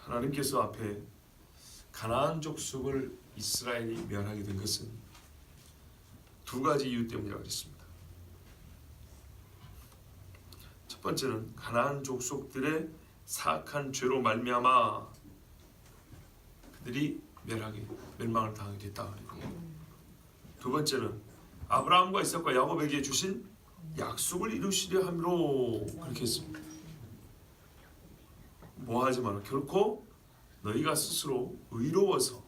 하나님께서 앞에 가나안 족속을 이스라엘이 멸하게 된 것은 두 가지 이유 때문이라고 했습니다. 첫 번째는 가나안 족속들의 사악한 죄로 말미암아 그들이 멸망을 당하게 됐다. 두 번째는 아브라함과 이삭과 야곱에게 주신 약속을 이루시려 함으로 그렇게 했습니다. 뭐하지 마라. 결코 너희가 스스로 의로워서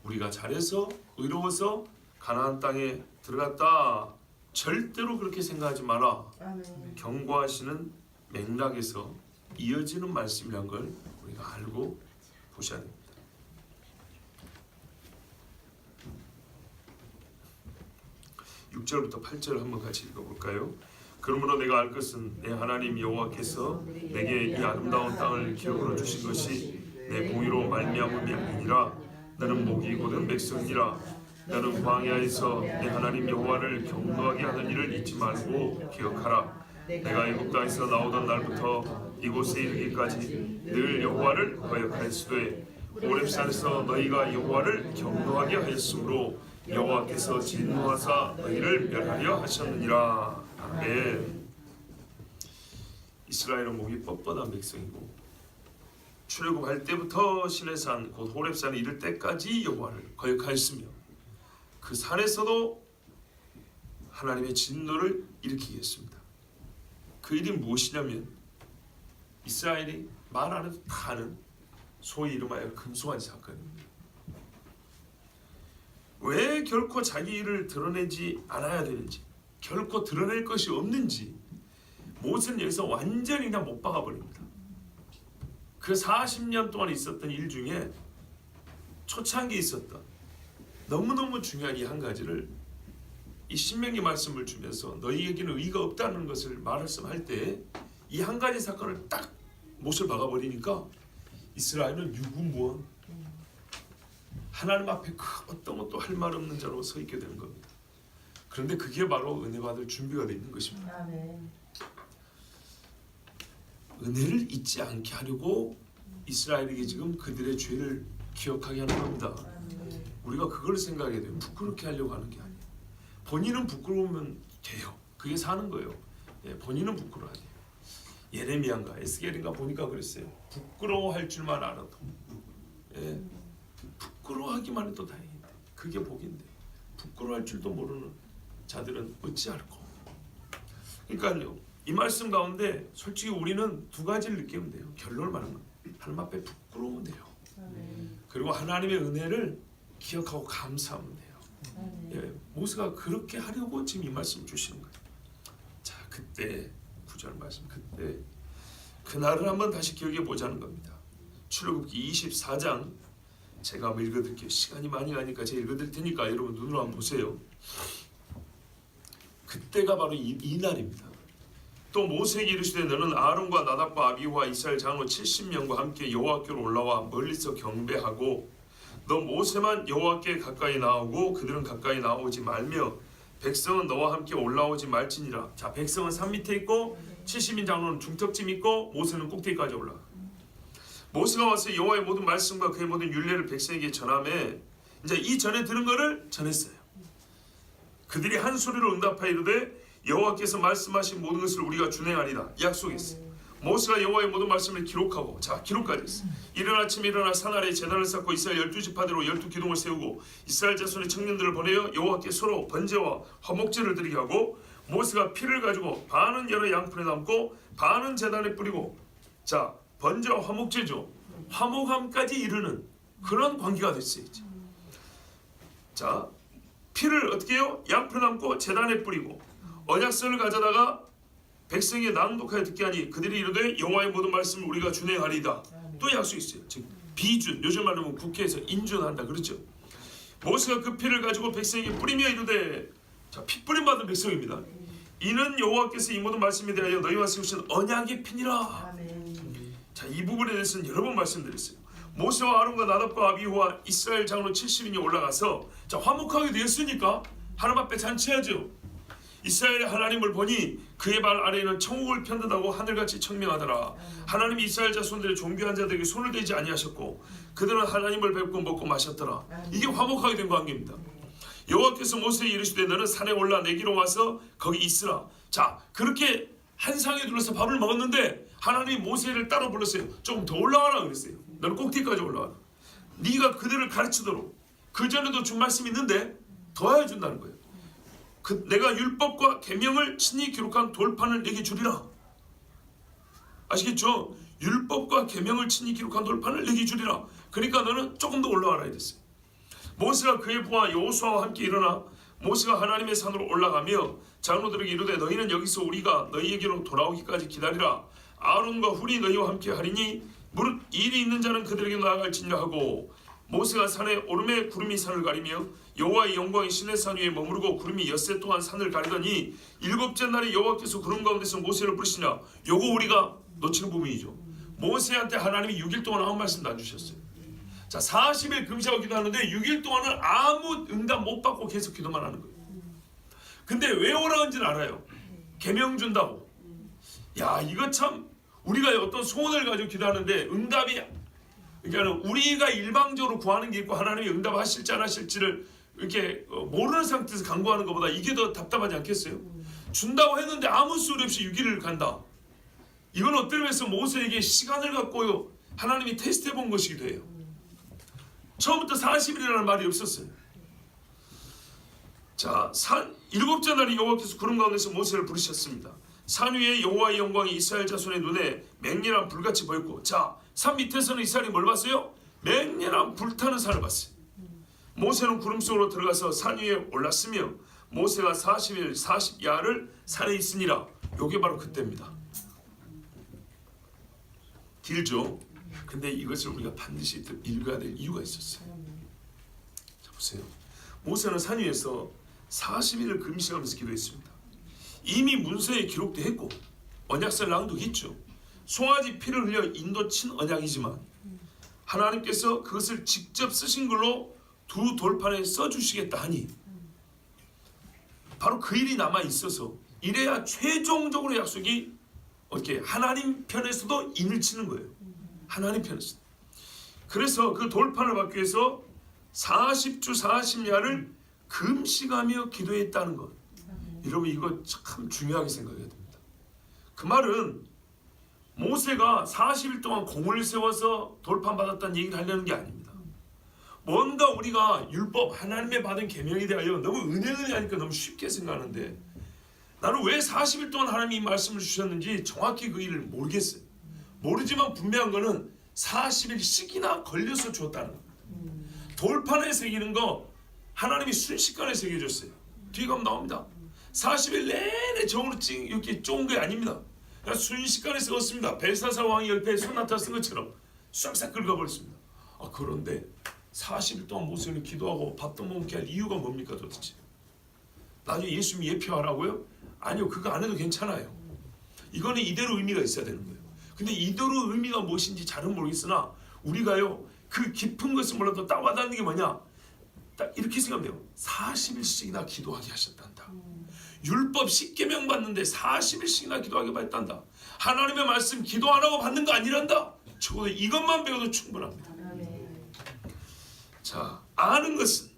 우리가 잘해서 의로워서 가나안 땅에 들어갔다 절대로 그렇게 생각하지 마라. 아멘. 경고하시는 맥락에서 이어지는 말씀이란 걸 우리가 알고 보셔야 됩니다. 6절부터 8절 한번 같이 읽어볼까요? 그러므로 내가 알 것은 내 하나님 여호와께서 내게 이 아름다운 땅을 기업으로 주신 것이 내 공의로 말미암음이 아니니라. 나는 목이 곧은 백성이라. 나는 광야에서 내 하나님 여호와를 경노하게 하는 일을 잊지 말고 기억하라. 내가 애굽 땅에서 나오던 날부터 이곳에 이르기까지 늘 여호와를 거역하였으되 호렙산에서 너희가 여호와를 경노하게 하였으므로 여호와께서 진노하사 너희를 멸하려 하셨느니라. 아멘. 이스라엘은 목이 뻣뻣한 백성이고 출애굽할 때부터 시내산 곧 호렙산에 이를 때까지 여호와를 거역하였으며 그 산에서도 하나님의 진노를 일으키게 했습니다. 그 일이 무엇이냐면 이스라엘이 말 안 해도 다 아는 소위 이름하여 금송아지 사건입니다. 왜 결코 자기 일을 드러내지 않아야 되는지, 결코 드러낼 것이 없는지 모세는 여기서 완전히 그냥 못 박아버립니다. 그 40년 동안 있었던 일 중에 초창기에 있었던 너무너무 중요한 이 한 가지를 이 신명기 말씀을 주면서 너희에게는 의가 없다는 것을 말씀할 때 이 한 가지 사건을 딱 못을 박아버리니까 이스라엘은 유구무원, 하나님 앞에 어떤 것도 할 말 없는 자로 서 있게 되는 겁니다. 그런데 그게 바로 은혜 받을 준비가 되어 있는 것입니다. 아멘. 은혜를 잊지 않게 하려고 이스라엘에게 지금 그들의 죄를 기억하게 하는 겁니다. 우리가 그걸 생각해야 돼요. 부끄럽게 하려고 하는 게 아니에요. 본인은 부끄러우면 돼요. 그게 사는 거예요. 본인은 부끄러워야 돼요. 예레미야인가 에스겔인가 보니까 그랬어요. 부끄러워할 줄만 알아도 부끄러워하기만 해도 다행인데 그게 복인데 부끄러워할 줄도 모르는 자들은 어찌할꼬. 그러니까요. 이 말씀 가운데 솔직히 우리는 두 가지를 느끼면 돼요. 결론을 말하면 하나님 앞에 부끄러우면 돼요. 그리고 하나님의 은혜를 기억하고 감사하면 돼요. 모세가 그렇게 하려고 지금 이 말씀 주시는 거예요. 자, 그때 9절 말씀, 그때 그날을 한번 다시 기억해 보자는 겁니다. 출애굽기 24장 제가 한번 읽어드릴게요. 시간이 많이 가니까 제가 읽어드릴 테니까 여러분 눈으로 한번 보세요. 그때가 바로 이 날입니다. 또 모세에게 이르시되 너는 아론과 나답과 아비후와 이스라엘 장로 70명과 함께 여호와께로 올라와 멀리서 경배하고 너 모세만 여호와께 가까이 나오고 그들은 가까이 나오지 말며 백성은 너와 함께 올라오지 말지니라. 자, 백성은 산 밑에 있고 70인 장로는 중턱쯤 있고 모세는 꼭대기까지 올라가. 모세가 와서 여호와의 모든 말씀과 그의 모든 율례를 백성에게 전하매 이제 이 전에 들은 거를 전했어요. 그들이 한 소리로 응답하여 이르되 여호와께서 말씀하신 모든 것을 우리가 준행하리라 약속했어요. 모세가 여호와의 모든 말씀을 기록하고 자 기록까지 했어요. 이른 아침에 일어나 산 아래에 제단을 쌓고 이스라엘 12지파대로 12기둥을 세우고 이스라엘 자손의 청년들을 보내어 여호와께 서로 번제와 화목제를 드리게 하고 모세가 피를 가지고 반은 여러 양푼에 담고 반은 제단에 뿌리고 자 번제와 화목제죠. 화목함까지 이르는 그런 관계가 됐어요. 자 피를 어떻게 해요? 양푼에 담고 제단에 뿌리고 언약서를 가져다가 백성에게 낭독하여 듣게 하니 그들이 이르되 여호와의 모든 말씀을 우리가 준행하리이다. 또 약속이 있어요. 즉 비준, 요즘 말하면 국회에서 인준한다 그렇죠. 모세가 그 피를 가지고 백성에게 뿌리며 이르되 자, 피 뿌림 받은 백성입니다. 이는 여호와께서 이 모든 말씀에 대하여 너희와 세우신 언약의 피니라. 자, 이 부분에 대해서는 여러 번 말씀드렸어요. 모세와 아론과 나답과 아비후와 이스라엘 장로 70인이 올라가서 자 화목하게 되었으니까 하나님 앞에 잔치하죠. 이스라엘의 하나님을 보니 그의 발 아래에는 천국을 편듯하고 하늘같이 청명하더라. 하나님이 이스라엘 자손들의 존귀한 자들에게 손을 대지 아니하셨고 그들은 하나님을 뵙고 먹고 마셨더라. 이게 화목하게 된 관계입니다. 여호와께서 모세에게 이르시되 너는 산에 올라 내기로 와서 거기 있으라. 자, 그렇게 한 상에 둘러서 밥을 먹었는데 하나님이 모세를 따로 불렀어요. 조금 더 올라와라 그랬어요. 너는 꼭대기까지 올라와라. 네가 그들을 가르치도록. 그 전에도 준 말씀이 있는데 더 해준다는 거예요. 내가 율법과 계명을 친히 기록한 돌판을 내게 주리라. 아시겠죠? 율법과 계명을 친히 기록한 돌판을 내게 주리라. 그러니까 너는 조금 더 올라와라 이랬어요. 모세가 그의 부하 여호수아와 함께 일어나 모세가 하나님의 산으로 올라가며 장로들에게 이르되 너희는 여기서 우리가 너희에게로 돌아오기까지 기다리라. 아론과 훌이 너희와 함께 하리니 무릇 일이 있는 자는 그들에게 나아갈지니라 하고 모세가 산에 오르매 구름이 산을 가리며 여호와의 영광이 시내 산 위에 머무르고 구름이 엿새 동안 산을 가리더니 일곱째 날에 여호와께서 구름 가운데서 모세를 부르시냐. 요거 우리가 놓치는 부분이죠. 모세한테 하나님이 6일 동안 아무 말씀도 안 주셨어요. 자, 40일 금식하고 기도하는데 6일 동안은 아무 응답 못 받고 계속 기도만 하는 거예요. 근데 왜 오라는지는 알아요. 계명 준다고. 야, 이거 참 우리가 어떤 소원을 가지고 기도하는데 응답이, 그러니까 우리가 일방적으로 구하는 게 있고 하나님이 응답하실지 안 하실지를 이렇게 모르는 상태에서 간구하는 것보다 이게 더 답답하지 않겠어요? 준다고 했는데 아무 소리 없이 6일을 간다. 이건 어떤 의미에서 모세에게 시간을 갖고요 하나님이 테스트해 본 것이기도 해요. 처음부터 40일이라는 말이 없었어요. 자, 일곱째 날에 여호와께서 구름 가운데서 모세를 부르셨습니다. 산 위에 여호와의 영광이 이스라엘 자손의 눈에 맹렬한 불같이 보였고, 자, 산 밑에서는 이스라엘이 뭘 봤어요? 맹렬한 불타는 산을 봤어요. 모세는 구름 속으로 들어가서 산 위에 올랐으며 모세가 40일 40야를 산에 있으니라. 요게 바로 그때입니다. 길죠? 근데 이것을 우리가 반드시 읽어야 될 이유가 있었어요. 자, 보세요. 모세는 산 위에서 40일을 금식하면서 기도했습니다. 이미 문서에 기록도 했고 언약서를 낭독했죠. 송아지 피를 흘려 인도 친 언약이지만 하나님께서 그것을 직접 쓰신 걸로 두 돌판에 써주시겠다 하니 바로 그 일이 남아 있어서 이래야 최종적으로 약속이 어떻게 하나님 편에서도 인을 치는 거예요. 하나님 편에서. 그래서 그 돌판을 받기 위해서 40주 40야를 금식하며 기도했다는 것. 여러분 이거 참 중요하게 생각해야 됩니다. 그 말은 모세가 40일 동안 공을 세워서 돌판 받았다는 얘기를 하려는 게 아닙니다. 뭔가 우리가 율법 하나님의 받은 계명에 대하여 너무 은혜하니까 너무 쉽게 생각하는데 나는 왜 40일 동안 하나님이 이 말씀을 주셨는지 정확히 그 일을 모르겠어요. 모르지만 분명한 거는 40일씩이나 걸려서 주었다는 겁니다. 돌판에 새기는 거 하나님이 순식간에 새겨줬어요. 뒤에 가면 나옵니다. 40일 내내 정으로 이렇게 쪼은 게 아닙니다. 그냥 순식간에 썩었습니다. 벨사사 왕이 열패에 소나타 쓴 것처럼 싹싹 긁어버렸습니다. 그런데 40일 동안 모세는 기도하고 밥도 못 먹게 할 이유가 뭡니까 도대체? 나중에 예수님이 예표하라고요? 아니요, 그거 안 해도 괜찮아요. 이거는 이대로 의미가 있어야 되는 거예요. 근데 이대로 의미가 무엇인지 잘은 모르겠으나 우리가요 그 깊은 것을 몰라도 딱 와닿는 게 뭐냐, 딱 이렇게 생각해요. 40일씩이나 기도하게 하셨단다. 율법 10계명 받는데 40일씩이나 기도하게 받단다. 하나님의 말씀 기도 안 하고 받는 거 아니란다. 적어도 이것만 배워도 충분합니다. 자, 아는 것은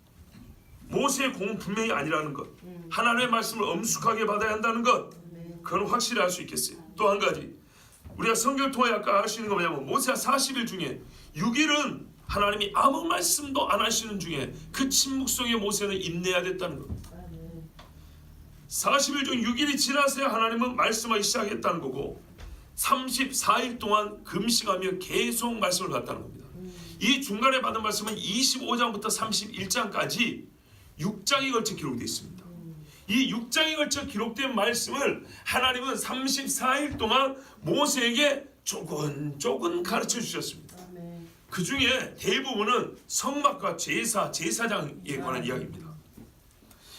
모세의 공은 분명히 아니라는 것, 하나님의 말씀을 엄숙하게 받아야 한다는 것, 그건 확실히 알 수 있겠어요. 또 한 가지 우리가 성경을 통해 아까 알 수 있는 거 뭐냐면 모세가 40일 중에 6일은 하나님이 아무 말씀도 안 하시는 중에 그 침묵 속에 모세는 인내해야 됐다는 겁니다. 40일 중 6일이 지나서야 하나님은 말씀하기 시작했다는 거고 34일 동안 금식하며 계속 말씀을 받았다는 겁니다. 이 중간에 받은 말씀은 25장부터 31장까지 6장에 걸쳐 기록되어 있습니다. 이 6장에 걸쳐 기록된 말씀을 하나님은 34일 동안 모세에게 조금 가르쳐 주셨습니다. 그 중에 대부분은 성막과 제사장에 관한 이야기입니다.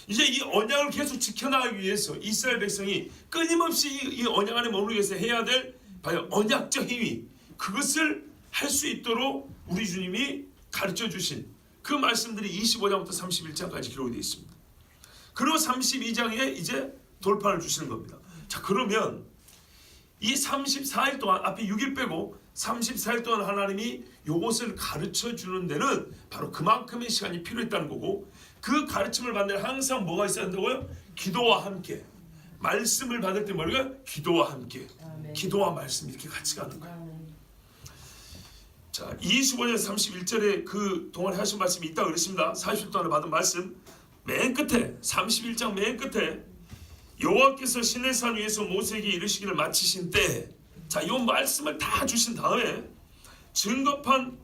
이제 이 언약을 계속 지켜나가기 위해서 이스라엘 백성이 끊임없이 이 언약 안에 머무르기 위해서 해야 될 언약적 행위, 그것을 할 수 있도록 우리 주님이 가르쳐 주신 그 말씀들이 25장부터 31장까지 기록이 되어 있습니다. 그리고 32장에 이제 돌판을 주시는 겁니다. 자, 그러면 이 34일 동안, 앞에 6일 빼고 34일 동안 하나님이 이것을 가르쳐 주는 데는 바로 그만큼의 시간이 필요했다는 거고, 그 가르침을 받는 데는 항상 뭐가 있어야 한다고요? 기도와 함께. 말씀을 받을 때 뭐가? 기도와 함께. 기도와 말씀 이렇게 같이 가는 거예요. 자, 25절 31절에 그 동안에 하신 말씀이 있다고 그랬습니다. 40일 동안에 받은 말씀 맨 끝에, 31장 맨 끝에 여호와께서 시내산 위에서 모세에게 이르시기를 마치신 때, 자, 이 말씀을 다 주신 다음에 증거판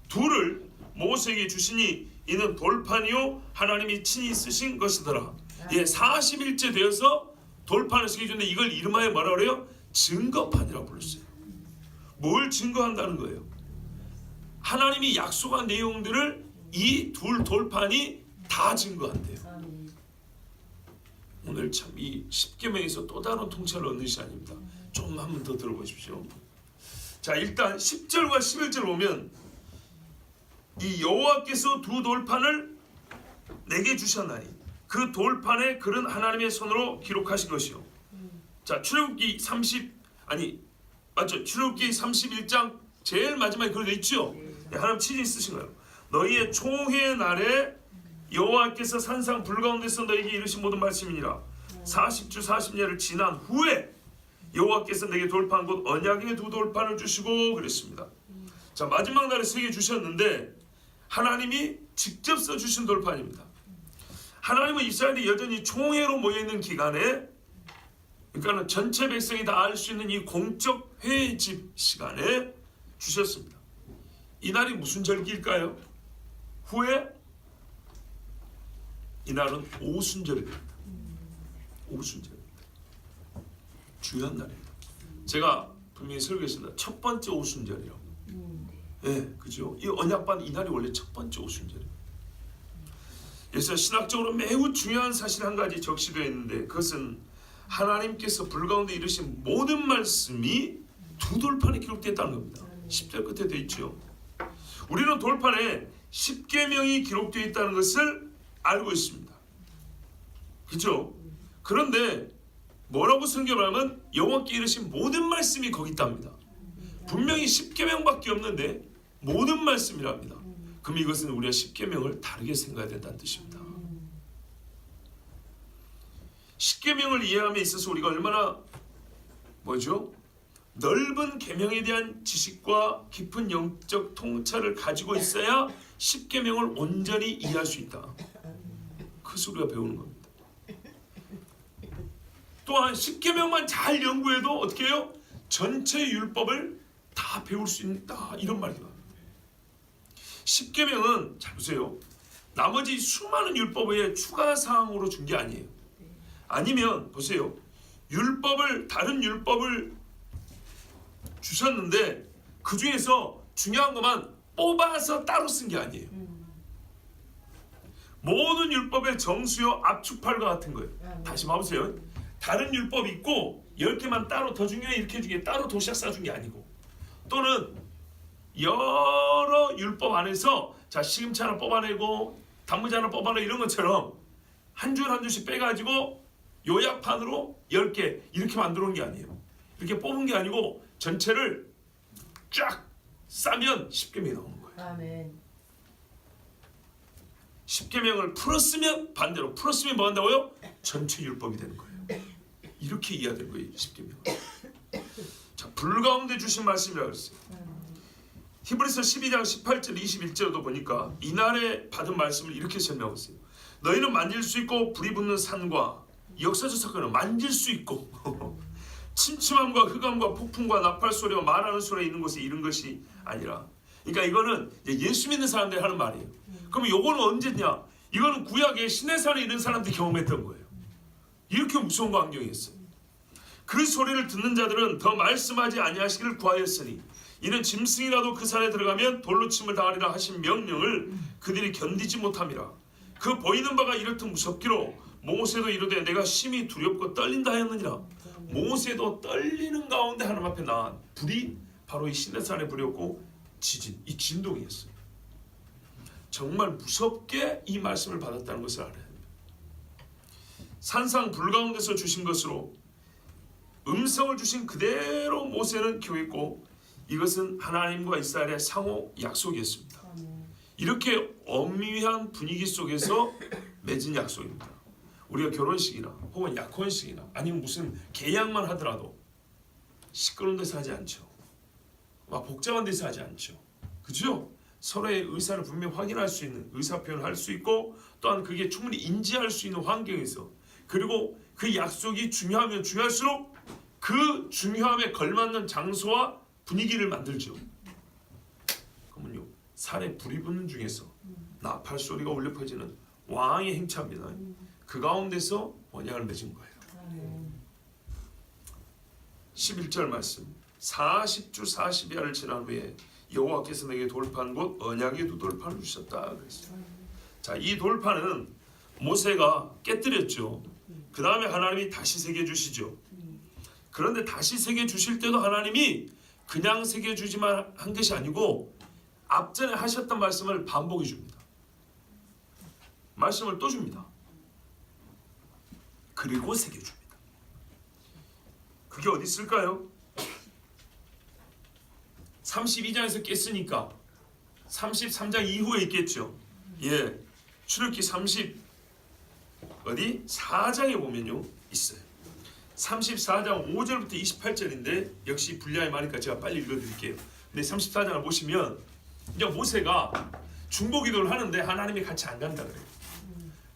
둘을 모세에게 주시니 이는 돌판이요 하나님이 친히 쓰신 것이더라. 예, 40일째 되어서 돌판을 쓰게 주는데 이걸 이름하여 뭐라 그래요? 증거판이라고 불렀어요. 뭘 증거한다는 거예요? 하나님이 약속한 내용들을 이 둘 돌판이 다 증거한대요. 오늘 참 이 십계명에서 또 다른 통찰을 얻는 시간입니다. 좀 한 번 더 들어보십시오. 자, 일단 10절과 11절 보면 이 여호와께서 두 돌판을 내게 주셨나니 그 돌판에 글은 하나님의 손으로 기록하신 것이요. 자, 출애굽기 31장 제일 마지막에 그렇게 있죠. 하나님 친히 쓰신 거예요. 너희의 총회 날에 여호와께서 산상 불 가운데서 너희에게 이르신 모든 말씀이니라. 40주 40년을 지난 후에 여호와께서 내게 돌판 곧 언약의 두 돌판을 주시고 그랬습니다. 자, 마지막 날에 세 개 주셨는데 하나님이 직접 써주신 돌판입니다. 하나님은 이스라엘이 여전히 총회로 모여있는 기간에, 그러니까 전체 백성이 다 알 수 있는 이 공적 회집 시간에 주셨습니다. 이 날이 무슨 절기일까요? 후에 이날은 오순절입니다. 오순절입니다. 중요한 날입니다. 제가 분명히 설교했습니다. 첫 번째 오순절이라고. 네, 그죠? 이 언약반 이날이 원래 첫 번째 오순절입니다. 그래서 신학적으로 매우 중요한 사실 한 가지 적시되어 있는데, 그것은 하나님께서 불 가운데 이르신 모든 말씀이 두 돌판에 기록되었다는 겁니다. 10절 끝에 되어 있죠. 우리는 돌판에 십계명이 기록되어 있다는 것을 알고 있습니다. 그렇죠? 그런데 뭐라고 성경을 하면 여호와께 이르신 모든 말씀이 거기 있답니다. 분명히 십계명밖에 없는데 모든 말씀이랍니다. 그럼 이것은 우리가 십계명을 다르게 생각해야 된다는 뜻입니다. 십계명을 이해함에 있어서 우리가 얼마나 넓은 계명에 대한 지식과 깊은 영적 통찰을 가지고 있어야 십계명을 온전히 이해할 수 있다. 그것을 우리가 배우는 겁니다. 또한 십계명만 잘 연구해도 어떻게 해요? 전체 율법을 다 배울 수 있다, 이런 말이에요. 십계명은 잘 보세요. 나머지 수많은 율법의 추가 사항으로 준 게 아니에요. 아니면 보세요. 다른 율법을 주셨는데 그 중에서 중요한 것만 뽑아서 따로 쓴 게 아니에요. 모든 율법의 정수요 압축팔과 같은 거예요. 다시 봐보세요. 다른 율법이 있고 10개만 따로 더 중요해 이렇게 중에 따로 도시락 싸준 게 아니고, 또는 여러 율법 안에서 자 시금치 하나 뽑아내고 단무지 하나 뽑아내고 이런 것처럼 한 줄 한 줄씩 빼가지고 요약판으로 10개 이렇게 만들어 온 게 아니에요. 이렇게 뽑은 게 아니고 전체를 쫙 싸면 십계명이 나오는 거예요. 아멘. 십계명을 풀었으면 반대로 풀었으면 뭐 한다고요? 전체 율법이 되는 거예요. 이렇게 이해해야 되는 거예요. 십계명. 자, 불 가운데 주신 말씀이라고 했어요. 히브리서 12장 18절 21절도 보니까 이날에 받은 말씀을 이렇게 설명하고 있어요. 너희는 만질 수 있고 불이 붙는 산과, 역사적 사건은 만질 수 있고 침침함과 흑암과 폭풍과 나팔 소리와 말하는 소리가 있는 곳에 이런 것이 아니라, 그러니까 이거는 예수 믿는 사람들이 하는 말이에요. 그럼 요거는 언제냐? 이거는 구약에 시내산에 있는 사람들이 경험했던 거예요. 이렇게 무서운 광경이었어요. 그 소리를 듣는 자들은 더 말씀하지 아니하시기를 구하였으니 이는 짐승이라도 그 산에 들어가면 돌로 침을 당하리라 하신 명령을 그들이 견디지 못함이라. 그 보이는 바가 이렇듯 무섭기로 모세도 이르되 내가 심히 두렵고 떨린다 하였느니라. 모세도 떨리는 가운데 하나님 앞에 나간 불이 바로 이 시내산의 불이었고 지진, 이 진동이었어요. 정말 무섭게 이 말씀을 받았다는 것을 알아야 합니다. 산상 불가운데서 주신 것으로 음성을 주신 그대로 모세는 기억했고 이것은 하나님과 이스라엘의 상호 약속이었습니다. 이렇게 엄밀한 분위기 속에서 맺은 약속입니다. 우리가 결혼식이나 혹은 약혼식이나 아니면 무슨 계약만 하더라도 시끄러운 데서 하지 않죠. 막 복잡한 데서 하지 않죠. 그죠? 서로의 의사를 분명히 확인할 수 있는 의사 표현을 할 수 있고 또한 그게 충분히 인지할 수 있는 환경에서 그리고 그 약속이 중요하면 중요할수록 그 중요함에 걸맞는 장소와 분위기를 만들죠. 그러면요 산에 불이 붙는 중에서 나팔 소리가 울려 퍼지는 왕의 행차입니다. 그 가운데서 언약을 맺은 거예요. 11절 말씀 40주 40야를 지난 후에 여호와께서 내게 돌판 곧 언약의 두 돌판을 주셨다 그랬어요. 자, 이 돌판은 모세가 깨뜨렸죠. 그 다음에 하나님이 다시 새겨 주시죠. 그런데 다시 새겨 주실 때도 하나님이 그냥 새겨 주지만 한 것이 아니고 앞전에 하셨던 말씀을 반복해 줍니다. 말씀을 또 줍니다. 그리고 새겨 줍니다. 그게 어디 있을까요? 32장에서 깼으니까 33장 이후에 있겠죠. 예, 출애굽기 4장에 보면요 있어요. 34장 5절부터 28절인데 역시 분량이 많으니까 제가 빨리 읽어드릴게요. 근데 34장을 보시면 이제 모세가 중보기도를 하는데 하나님이 같이 안 간다 그래요.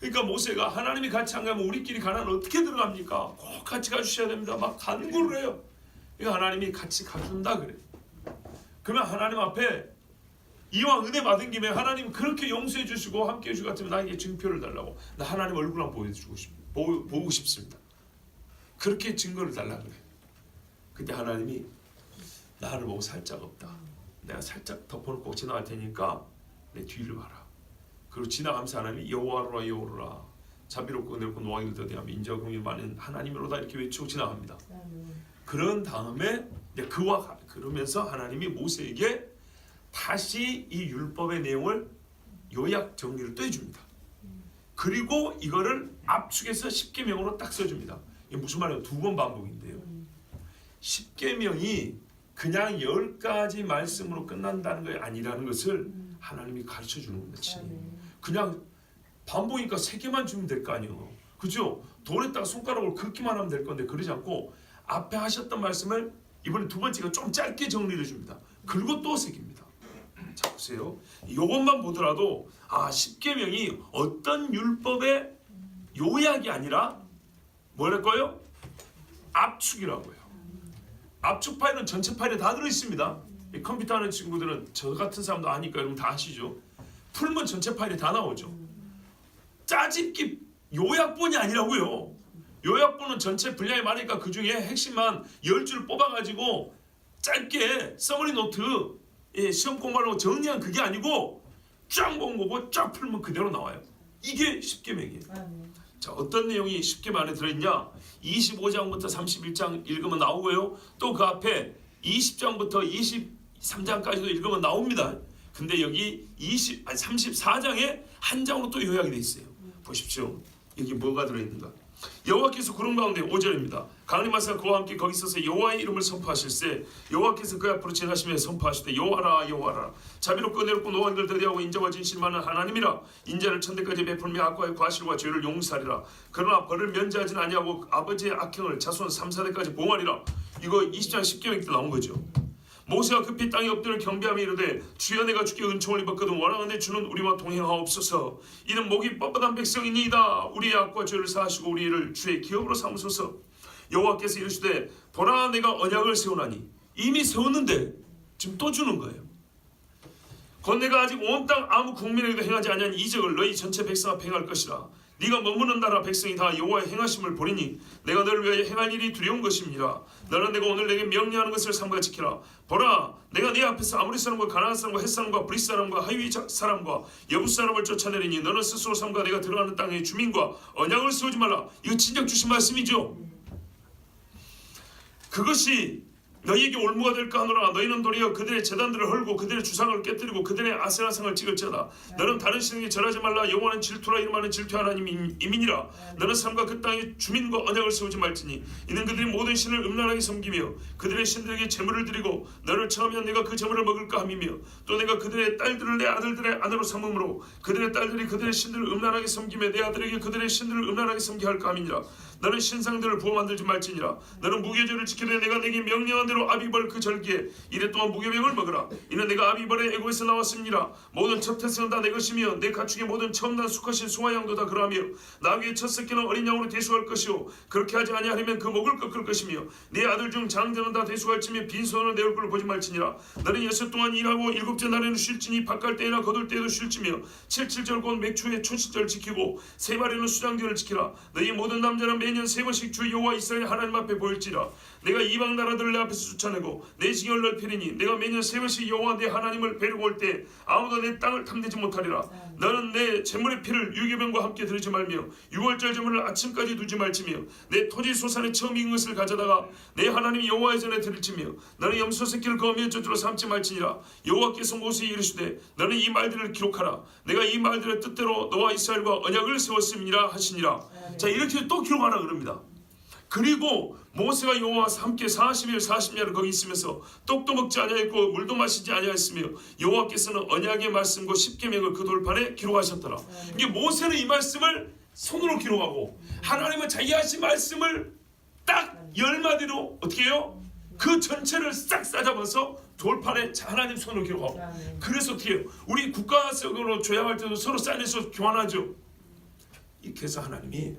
그러니까 모세가 하나님이 같이 안 가면 우리끼리 가나안 어떻게 들어갑니까? 꼭 같이 가주셔야 됩니다. 막 간구를 해요. 그러니까 하나님이 같이 가준다 그래요. 그러면 하나님 앞에 이왕 은혜 받은 김에 하나님 그렇게 용서해 주시고 함께 해주실 것 같으면 나에게 증표를 달라고. 나 하나님 얼굴 한번 보고 싶습니다. 그렇게 증거를 달라 그래. 근데 하나님이 나를 보고 살짝 없다. 내가 살짝 덮어놓고 지나갈 테니까 내 뒤를 봐라. 그리고 지나가면서 하나님이 여호와로라 여호와로라 자비롭고 은혜롭고 노하기를 더디하며 인자와 긍휼이 많은 하나님으로다 이렇게 외치고 지나갑니다. 그런 다음에 그러면서 하나님이 모세에게 다시 이 율법의 내용을 요약 정리를 또 해줍니다. 그리고 이거를 압축해서 십계명으로 딱 써줍니다. 이게 무슨 말이에요? 2번 반복인데요. 십계명이 그냥 10가지 말씀으로 끝난다는 게 아니라는 것을 하나님이 가르쳐 주는 겁니다. 그냥 반복이니까 3개만 주면 될 거 아니에요. 그죠? 돌에다가 손가락으로 긋기만 하면 될 건데 그러지 않고 앞에 하셨던 말씀을 이번에 2번째가 좀 짧게 정리를 해줍니다. 그리고 또 새깁니다. 자 보세요. 이것만 보더라도 십계명이 어떤 율법의 요약이 아니라 뭐랄까요? 압축이라고요. 압축 파일은 전체 파일에 다 들어있습니다. 컴퓨터 하는 친구들은 저 같은 사람도 아니까 여러분 다 아시죠? 풀면 전체 파일에 다 나오죠. 짜집기 요약본이 아니라고요. 요약본은 전체 분량이 많으니까 그 중에 핵심만 10줄 뽑아가지고 짧게 서머리 노트 시험 공부하려고 정리한 그게 아니고 쫙 본 거고 쫙 풀면 그대로 나와요. 이게 십계명이에요. 자, 어떤 내용이 십계명 안에 들어있냐? 25장부터 31장 읽으면 나오고요. 또 그 앞에 20장부터 23장까지도 읽으면 나옵니다. 근데 여기 34장에 한 장으로 또 요약이 되어 있어요. 보십시오. 여기 뭐가 들어있는가? 여호와께서 구름 가운데 5절입니다. 강림 하사 그와 함께 거기 서서 여호와의 이름을 선포하실세 여호와께서 그 앞으로 지나시며 선포하시되 여호와라 여호와라 자비롭고 은혜롭고 노하기를 더디하고 인자와 진실 많은 하나님이라 인자를 천대까지 베풀며 악과의 과실과 죄를 용서하리라 그러나 벌을 면제하지는 아니하고 아버지의 악행을 자손 3, 4대까지 봉하리라. 이거 20장 10계명 때 나온 거죠. 모세가 급히 땅에 엎드려 경배하며 이르되 주여 내가 주께 은총을 입었거든 원하건대 주는 우리와 동행하옵소서. 이는 목이 뻣뻣한 백성이니이다. 우리의 악과 죄를 사하시고 우리를 주의 기업으로 삼으소서. 여호와께서 이르시되 보라 내가 언약을 세우나니. 이미 세웠는데 지금 또 주는 거예요. 곧 내가 아직 온 땅 아무 국민에게도 행하지 아니한 이적을 너희 전체 백성 앞에 행할 것이라. 네가 머무는 나라 백성이 다 여호와의 행하심을 보리니 내가 너를 위하여 행할 일이 두려운 것입니다. 너는 내가 오늘 내게 명령하는 것을 삼가 지키라. 보라 내가 네 앞에서 아모리 사람과 가나안 사람과 헷 사람과 브릿 사람과 하위 사람과 여부 사람을 쫓아내리니 너는 스스로 삼가 내가 들어가는 땅의 주민과 언약을 세우지 말라. 이거 진작 주신 말씀이죠. 그것이 너희에게 올무가 될까 하노라. 너희는 도리어 그들의 제단들을 헐고 그들의 주상을 깨뜨리고 그들의 아세라상을 찍을지어다. 너는 다른 신에게 절하지 말라. 여호와는 질투라 이름하는 질투 하나님이니라. 너는 삶과 그 땅의 주민과 언약을 세우지 말지니 이는 그들이 모든 신을 음란하게 섬기며 그들의 신들에게 제물을 드리고 너를 청하면 내가 그 제물을 먹을까 함이며 또 내가 그들의 딸들을 내 아들들의 아내로 삼음으로 그들의 딸들이 그들의 신들을 음란하게 섬기며 내 아들에게 그들의 신들을 음란하게 섬게 할까 함이니라. 너는 신상들을 부어 만들지 말지니라. 너는 무교절을 지키되 내가 내게 명령한 대로 아비벌 그 절기에 이래 또한 무교명을 먹으라. 이는 내가 아비벌의 애고에서 나왔습니다. 모든 첫 태생은 다 내 것이며 내 가축의 모든 처음 난 수컷인 소와 양도 다 그러하며 나귀의 첫 새끼는 어린 양으로 대수할 것이요 그렇게 하지 아니하려면 그 목을 꺾을 것이며 네 아들 중 장자는 다 대수할지며 빈손으로 내 얼굴을 보지 말지니라. 너는 여섯 동안 일하고 일곱째 날에는 쉴지니 밭갈 때나 거둘 때에도 쉴지며 칠칠절 곧 맥추의 초실절 지키고 세 발에는 수장절을 지키라. 너희 모든 남자는 매년 세 번씩 주 여호와 이스라엘 하나님 앞에 보일지라. 내가 이방 나라들을 내 앞에서 쫓아내고 내 징을 넓히리니 내가 매년 세 번씩 여호와 내 하나님을 뵈러 올 때 아무도 내 땅을 탐내지 못하리라. 너는 내 제물의 피를 유괴병과 함께 들이지 말며 유월절 제물을 아침까지 두지 말지며 내 토지 소산의 처음 익은 것을 가져다가 내 하나님 여호와의 전에 드릴지며 너는 염소 새끼를 거미의 젖으로 삼지 말지니라. 여호와께서 모세에게 이르시되 너는 이 말들을 기록하라. 내가 이 말들의 뜻대로 너와 이스라엘과 언약을 세웠음이라 하시니라. 자, 이렇게 또 기록하라 그럽니다. 그리고 모세가 여호와와 함께 40일 40야를 거기 있으면서 떡도 먹지 아니하였고 물도 마시지 아니하였으며 여호와께서는 언약의 말씀과 십계명을 그 돌판에 기록하셨더라. 이게 모세는 이 말씀을 손으로 기록하고 하나님은 자기 하신 말씀을 딱 10마디로 어떻게 해요? 그 전체를 싹 싸잡아서 돌판에 하나님 손으로 기록하고. 그래서 어떻게 해요? 우리 국가적으로 조약할 때도 서로 사인해서 교환하죠. 이렇게 해서 하나님이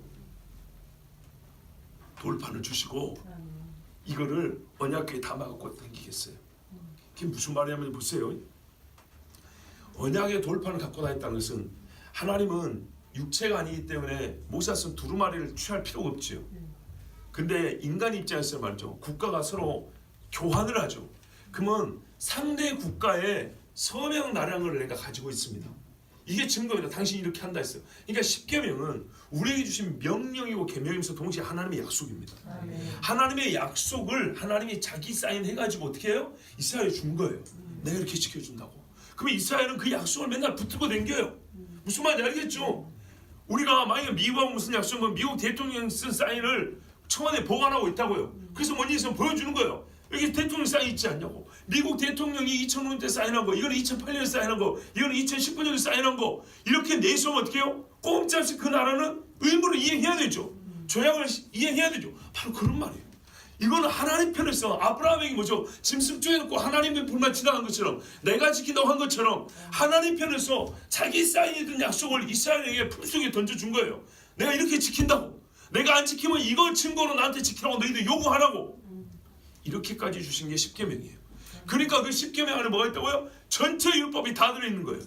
돌판을 주시고 이거를 언약궤에 담아갖고 당기겠어요. 그게 무슨 말이냐면 보세요. 언약의 돌판을 갖고 다녔다는 것은 하나님은 육체가 아니기 때문에 모세는 두루마리를 취할 필요가 없지요. 근데 인간 입장에서 말이죠. 국가가 서로 교환을 하죠. 그러면 상대 국가의 서명 나량을 내가 가지고 있습니다. 이게 증거입니다. 당신이 이렇게 한다 했어요. 그러니까 십계명은 우리에게 주신 명령이고 계명이면서 동시에 하나님의 약속입니다. 하나님의 약속을 하나님이 자기 사인해가지고 어떻게 해요? 이스라엘에 준 거예요. 내가 이렇게 지켜준다고. 그러면 이스라엘은 그 약속을 맨날 붙들고 댕겨요. 무슨 말인지 알겠죠? 우리가 만약에 미국하고 무슨 약속이면 미국 대통령 쓴 사인을 청와대에 보관하고 있다고요. 그래서 뭔 일이 있으면 보여주는 거예요. 여기 대통령 사인 있지 않냐고. 미국 대통령이 2005년에 사인한 거, 이거는 2008년에 사인한 거, 이거는 2019년에 사인한 거, 이렇게 내세우면 어떻게 해요? 꼼짝없이 그 나라는 의무를 이행해야 되죠. 조약을 이행해야 되죠. 바로 그런 말이에요. 이거는 하나님 편에서 아브라함에게 뭐죠? 짐승 쪼여놓고 하나님의 불만 지나간 것처럼 내가 지킨다고 한 것처럼 하나님 편에서 자기 사인이던 약속을 이스라엘에게 품속에 던져준 거예요. 내가 이렇게 지킨다고. 내가 안 지키면 이걸 증거로 나한테 지키라고 너희들 요구하라고. 이렇게까지 주신 게 십계명이에요. 그러니까 그 십계명 안에 뭐가 있다고요? 전체 율법이 다 들어있는 거예요.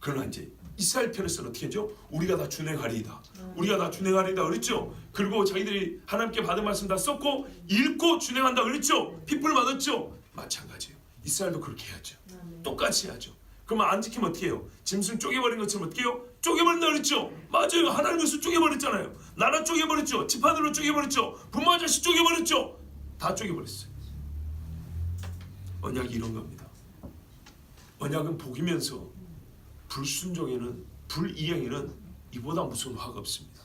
그러나 이제 이스라엘 편에서는 어떻게 하죠? 우리가 다 준행하리이다. 우리가 다 준행하리이다 그랬죠. 그리고 자기들이 하나님께 받은 말씀 다 썼고 읽고 준행한다 그랬죠. 핏불 맞았죠. 마찬가지예요. 이스라엘도 그렇게 해야죠. 똑같이 해야죠. 그러면 안 지키면 어떻게 해요? 짐승 쪼개버린 것처럼 어떻게 해요? 쪼개버린다 그랬죠. 맞아요. 하나님께서 쪼개버렸잖아요. 나라 쪼개버렸죠. 집안으로 쪼개버렸죠. 부모 아저씨 쪼개버렸죠. 다 쪼개버렸어요. 언약이 이런 겁니다. 언약은 복이면서 불순종에는 불이행에는 이보다 무서운 화가 없습니다.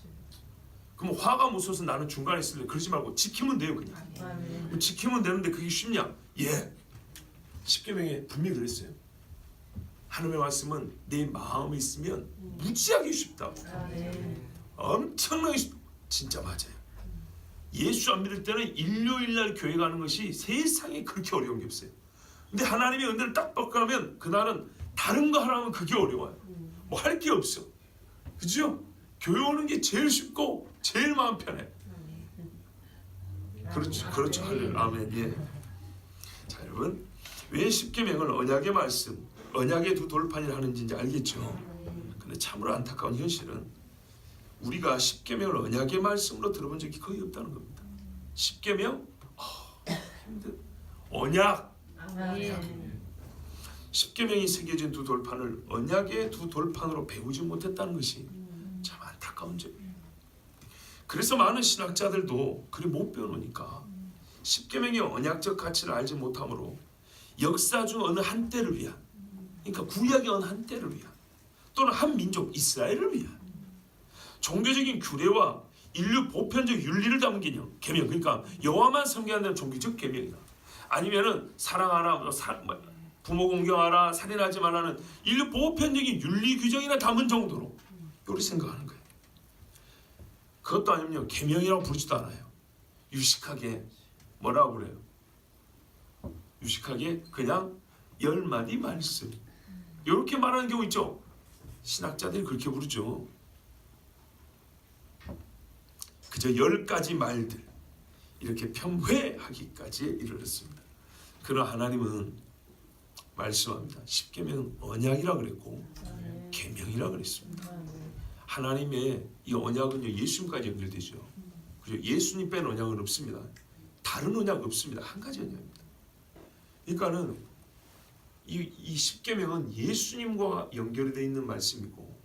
그럼 화가 무서워서 나는 중간에 있을래 그러지 말고 지키면 돼요. 그냥 지키면 되는데 그게 쉽냐? 예. 십계명에 분명히 그랬어요. 하나님의 말씀은 내 마음에 있으면 무지하게 쉽다고. 엄청나게 쉽다. 진짜 맞아요. 예수 안 믿을 때는 일요일날 교회 가는 것이 세상에 그렇게 어려운 게 없어요. 근데 하나님의 은혜를 딱 받고 나면 그날은 다른 거 하라면 그게 어려워요. 뭐 할 게 없어. 그죠? 교회 오는 게 제일 쉽고 제일 마음 편해. 그렇죠. 그렇죠. 할렐루야. 아멘. 예. 자, 여러분, 왜 십계명을 언약의 말씀, 언약의 두 돌판이라 하는지 이제 알겠죠? 근데 참으로 안타까운 현실은 우리가 십계명을 언약의 말씀으로 들어본 적이 거의 없다는 겁니다. 십계명? 언약. 십계명이 새겨진 두 돌판을 언약의 두 돌판으로 배우지 못했다는 것이 참 안타까운 점이에요. 그래서 많은 신학자들도 그리 못 배워놓으니까 십계명의 언약적 가치를 알지 못하므로 역사 중 어느 한때를 위한, 그러니까 구약의 어느 한때를 위한, 또는 한 민족 이스라엘을 위한 종교적인 규례와 인류 보편적 윤리를 담긴 계명, 그러니까 여호와만 섬겨야 종교적 계명이다. 아니면은 사랑하라, 부모 공경하라, 살인하지 말라는 인류 보편적인 윤리 규정이나 담은 정도로 이렇게 생각하는 거예요. 그것도 아니면 계명이라고 부르지도 않아요. 유식하게 뭐라고 그래요? 유식하게 그냥 10마디 말씀, 이렇게 말하는 경우 있죠. 신학자들이 그렇게 부르죠. 그저 10가지 말들 이렇게 편회하기까지 이르렀습니다. 그러나 하나님은 말씀합니다. 십계명은 언약이라 그랬고 계명이라 그랬습니다. 하나님의 이 언약은요, 예수님까지 연결되죠. 그죠? 예수님 뺀 언약은 없습니다. 다른 언약 없습니다. 한 가지 언약입니다. 그러니까는 이 십계명은 예수님과 연결이 되어 있는 말씀이고,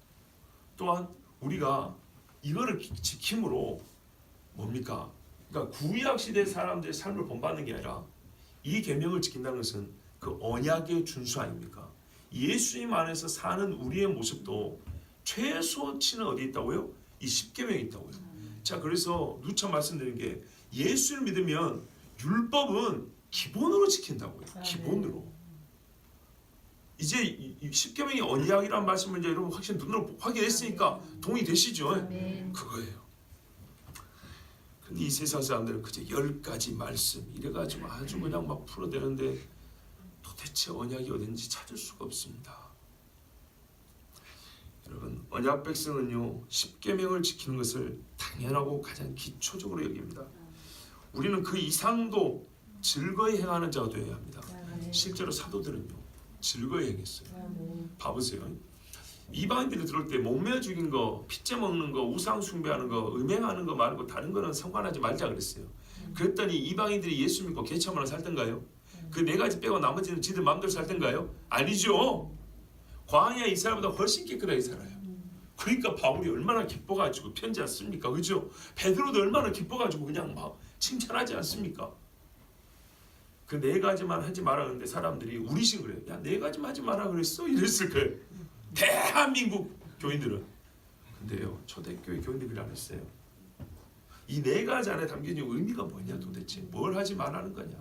또한 우리가 이거를 지킴으로 뭡니까? 그러니까 구약 시대 사람들의 삶을 본받는 게 아니라 이 계명을 지킨다는 것은 그 언약의 준수 아닙니까? 예수님 안에서 사는 우리의 모습도 최소치는 어디 있다고요? 이 십계명에 있다고요. 자, 그래서 누차 말씀드린 게 예수를 믿으면 율법은 기본으로 지킨다고요. 기본으로. 이제 이 십계명이 언약이라는 말씀을 이제 여러분 확실히 눈으로 확인했으니까 동의되시죠? 그거예요. 근데 이 세상 사람들은 그저 10가지 말씀 이래가지고 아주 그냥 막 풀어대는데 도대체 언약이 어딘지 찾을 수가 없습니다. 여러분, 언약 백성은요, 십계명을 지키는 것을 당연하고 가장 기초적으로 여깁니다. 우리는 그 이상도 즐거이 행하는 자가 되어야 합니다. 실제로 사도들은요, 즐거이 행했어요. 봐보세요. 이방인들이 들어올 때 몸매 죽인 거, 핏째 먹는 거, 우상 숭배하는 거, 음행하는 거 말고 다른 거는 상관하지 말자 그랬어요. 그랬더니 이방인들이 예수 믿고 개참으로 살던가요? 그 4가지 빼고 나머지는 지들 마음대로 살던가요? 아니죠. 광야 이스라엘보다 훨씬 깨끗하게 살아요. 그러니까 바울이 얼마나 기뻐가지고 편지 않습니까? 그죠? 베드로도 얼마나 기뻐가지고 그냥 막 칭찬하지 않습니까? 그 4가지만 하지 마라 그러는데 사람들이 우리식 그래요. 야, 4가지만 하지 마라 그랬어? 이랬을 거예요. 대한민국 교인들은. 근데요, 초대교회 교인들이 그래 안 했어요. 이 4가지 안에 담긴 의미가 뭐냐 도대체? 뭘 하지 말라는 거냐?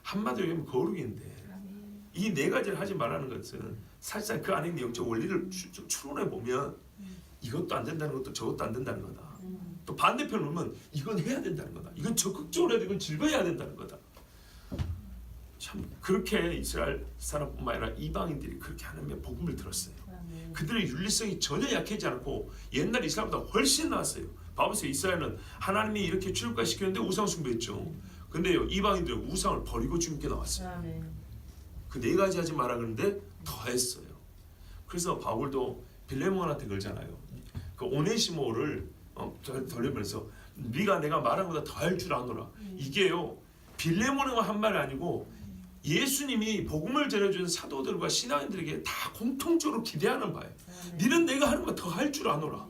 한마디로 얘기하면 거룩인데 이 4가지를 하지 말라는 것은 사실상 그 안에 있는 영적 원리를 추론해 보면 이것도 안 된다는 것도 저것도 안 된다는 거다. 또 반대편으로 보면 이건 해야 된다는 거다. 이건 적극적으로 해야 되고 이건 즐거워야 된다는 거다. 참 그렇게 이스라엘 사람뿐만 아니라 이방인들이 그렇게 하는 복음을 들었어요. 그들의 윤리성이 전혀 약해지지 않고 옛날 이스라엘보다 훨씬 나았어요. 봐보세요. 이스라엘은 하나님이 이렇게 출가시켰는데 우상 숭배했죠. 근데요, 이방인들은 우상을 버리고 주님께 나왔어요. 그 4가지 하지 마라 그러는데 더 했어요. 그래서 바울도 빌레몬한테 그러잖아요. 그 오네시모를 돌려보내서 네가 내가 말한 것보다 더 할 줄 아노라. 이게요, 빌레몬의 한 말이 아니고 예수님이 복음을 전해준 사도들과 신앙인들에게 다 공통적으로 기대하는 바예요. 너는 내가 하는 거 더 할 줄 아노라.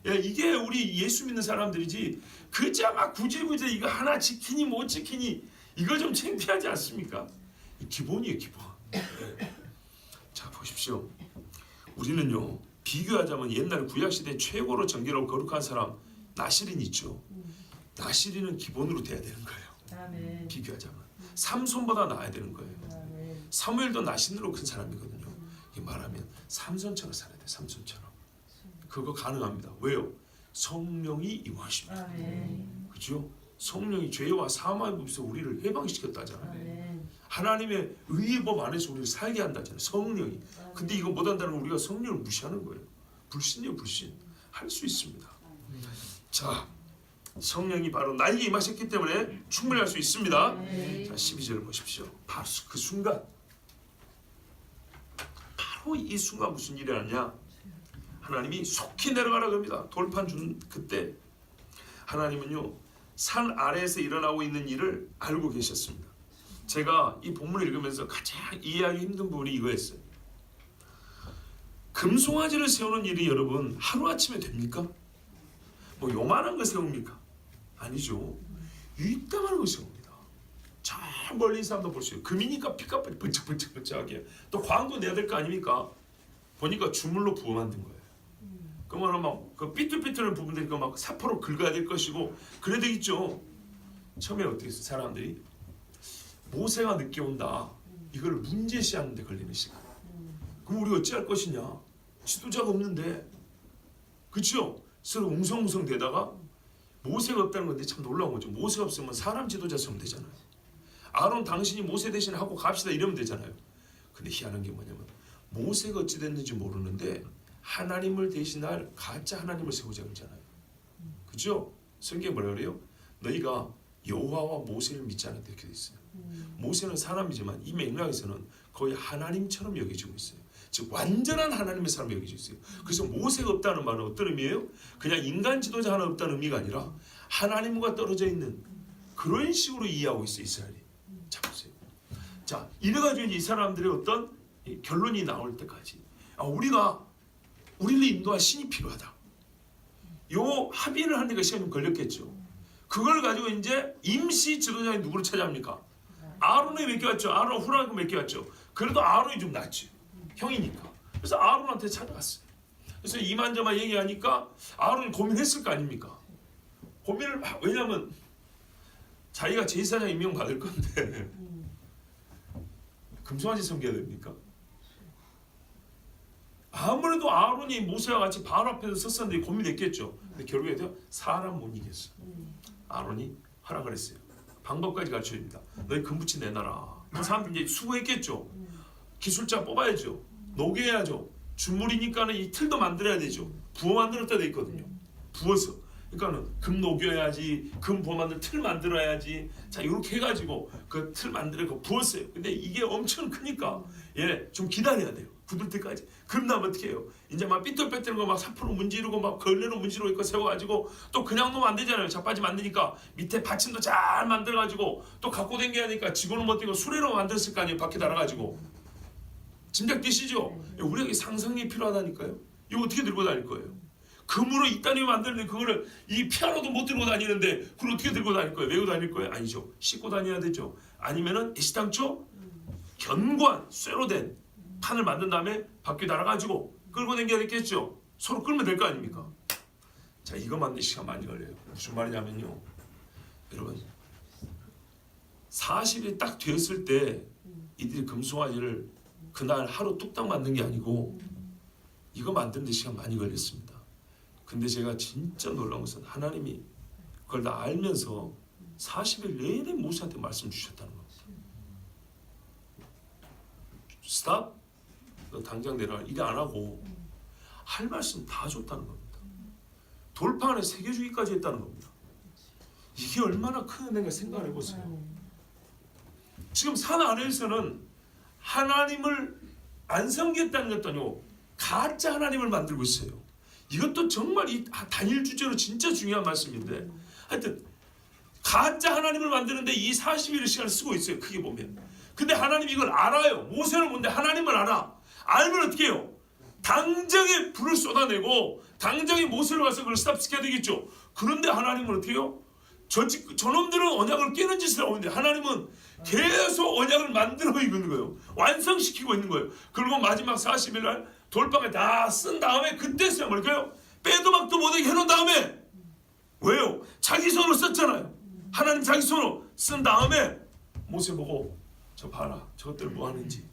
야, 이게 우리 예수 믿는 사람들이지 그저 막 굳이 이거 하나 지키니 못 지키니 이거 좀 창피하지 않습니까? 기본이에요, 기본. 자, 보십시오. 우리는요, 비교하자면 옛날 구약시대 최고로 정결하고 거룩한 사람 나시린 있죠. 나시린은 기본으로 돼야 되는 거예요. 비교하자면 삼손보다 나아야 되는 거예요. 사무엘도 나신으로 큰 사람이거든요. 이게 말하면 삼손처럼 살아야 돼요. 삼손처럼. 그거 가능합니다. 왜요? 성령이 임하십니다. 그렇죠? 성령이 죄와 사망의 법에서 우리를 해방시켰다잖아요. 하나님의 의의 법 안에서 우리를 살게 한다잖아요. 성령이. 근데 이거 못한다는 건 우리가 성령을 무시하는 거예요. 불신이에요, 불신. 할 수 있습니다. 자, 성령이 바로 나에게 임하셨기 때문에 충분히 할 수 있습니다. 자, 12절을 보십시오. 바로 그 순간, 바로 이 순간 무슨 일이 일어나냐? 하나님이 속히 내려가라고 합니다. 돌판 준 그때 하나님은요, 산 아래에서 일어나고 있는 일을 알고 계셨습니다. 제가 이 본문을 읽으면서 가장 이해하기 힘든 부분이 이거였어요. 금송아지를 세우는 일이 여러분 하루아침에 됩니까? 뭐 요만한 거 세웁니까? 아니죠. 이따만한 거 세웁니다. 저 멀리 있는 사람도 볼 수 있어요. 금이니까 피가 번쩍번쩍하게. 또 광도 내야 될 거 아닙니까? 보니까 주물로 부어 만든 거예요. 그러면 막그 삐뚤삐뚤한 부분들이 막 사포로 긁어야 될 것이고 그래야 되겠죠. 처음에 어떻게 했어요? 사람들이 모세가 늦게 온다. 이걸 문제시하는 데 걸리는 시간. 그럼 우리 어찌할 것이냐? 지도자가 없는데. 그렇죠? 서로 웅성웅성 되다가 모세가 없다는 건데 참 놀라운 거죠. 모세가 없으면 사람 지도자 쓰면 되잖아요. 아론 당신이 모세 대신 하고 갑시다 이러면 되잖아요. 근데 희한한 게 뭐냐면 모세가 어찌 됐는지 모르는데 하나님을 대신할 가짜 하나님을 세우자 그러잖아요. 그죠? 성경에 뭐라 그래요? 너희가 여호와와 모세를 믿지 않았다 이렇게 돼 있어요. 모세는 사람이지만 이 맥락에서는 거의 하나님처럼 여겨지고 있어요. 즉 완전한 하나님의 사람이 여겨지고 있어요. 그래서 모세가 없다는 말은 어떤 의미예요? 그냥 인간 지도자 하나 없다는 의미가 아니라 하나님과 떨어져 있는 그런 식으로 이해하고 있어요. 이스라엘이. 자 보세요. 자 이래가지고 이 사람들의 어떤 결론이 나올 때까지 우리를 인도할 신이 필요하다. 요 합의를 하는 데 시간이 걸렸겠죠. 그걸 가지고 이제 임시 지도자인 누구를 찾아합니까? 아론에 맡겨왔죠. 아론 후라이고 맡겨왔죠. 그래도 아론이 좀 낫지. 형이니까. 그래서 아론한테 찾아갔어요. 그래서 이만저만 얘기하니까 아론이 고민했을 거 아닙니까? 왜냐하면 자기가 제사장 임명 받을 건데 금송아지 섬겨야 됩니까? 아무래도 아론이 모세와 같이 바로 앞에서 섰었는데 고민했겠죠. 근데 결국에 사람 못 이겼어. 아론이 허락을 했어요. 방법까지 가르쳐줍니다. 너희 금붙이 내놔라. 그 사람들 이제 수고했겠죠. 기술자 뽑아야죠. 녹여야죠. 준물이니까는 이 틀도 만들어야 되죠. 부어 만들었다 돼 있거든요. 부어서. 그러니까는 금 녹여야지, 금 부어 만들 틀 만들어야지. 자 이렇게 해가지고 그 틀 만들고 부었어요. 근데 이게 엄청 크니까 좀 기다려야 돼요. 굳을 때까지. 그럼 다음 어떻게 해요? 이제 막 삐뚤빼뚤한 거 막 사포로 문지르고 막 걸레로 문지르고 있고 세워가지고 또 그냥 놓으면 안 되잖아요. 자빠지 만드니까 밑에 받침도 잘 만들어가지고 또 갖고 댕겨야 하니까 직원은 못 뛰고 수레로 만들었을 거 아니에요. 밖에 달아가지고. 짐작되시죠? 우리에게 상상이 필요하다니까요. 이거 어떻게 들고 다닐 거예요? 금으로 이따위로 만드는데 그거를 이 피아노도 못 들고 다니는데 그걸 어떻게 들고 다닐 거예요? 메고 다닐 거예요? 아니죠. 싣고 다녀야 되죠. 아니면은 애시당초 견고한 쇠로 된 판을 만든 다음에 밖에 달아가지고 끌고 다녀야 되겠죠. 서로 끌면 될 거 아닙니까? 자 이거 만드는 시간 많이 걸려요. 무슨 말이냐면요. 여러분 40일이 딱 되었을 때 이들이 금송아지를 그날 하루 뚝딱 만든 게 아니고 이거 만드는 데 시간 많이 걸렸습니다. 근데 제가 진짜 놀라운 것은 하나님이 그걸 다 알면서 40일 내내 모세한테 말씀 주셨다는 겁니다. 스탑! 너 당장 내려가. 일 안 하고 할 말씀 다 줬다는 겁니다. 돌판에 새겨주기까지 했다는 겁니다. 이게 얼마나 큰 은혜인가 생각해 보세요. 지금 산 아래에서는 하나님을 안 섬겼다는 것도 아니고 가짜 하나님을 만들고 있어요. 이것도 정말 이 단일 주제로 진짜 중요한 말씀인데 하여튼 가짜 하나님을 만드는데 이 40일의 시간을 쓰고 있어요. 크게 보면. 근데 하나님이 이걸 알아요. 모세는 뭔데 하나님을 알아. 알면 어떻게 해요? 당장에 불을 쏟아내고 당장에 모세를 가서 그걸 스탑시켜야 되겠죠. 그런데 하나님은 어떻게 해요? 저놈들은 언약을 깨는 짓을 하고 있는데 하나님은 계속 언약을 만들어 있는 거예요. 완성시키고 있는 거예요. 그리고 마지막 40일 날 돌방에 다 쓴 다음에 그때 쓰면 뭘까요? 빼도 박도 못하게 해놓은 다음에 왜요? 자기 손으로 썼잖아요. 하나님 자기 손으로 쓴 다음에 모세 보고 저 봐라. 저것들 뭐 하는지.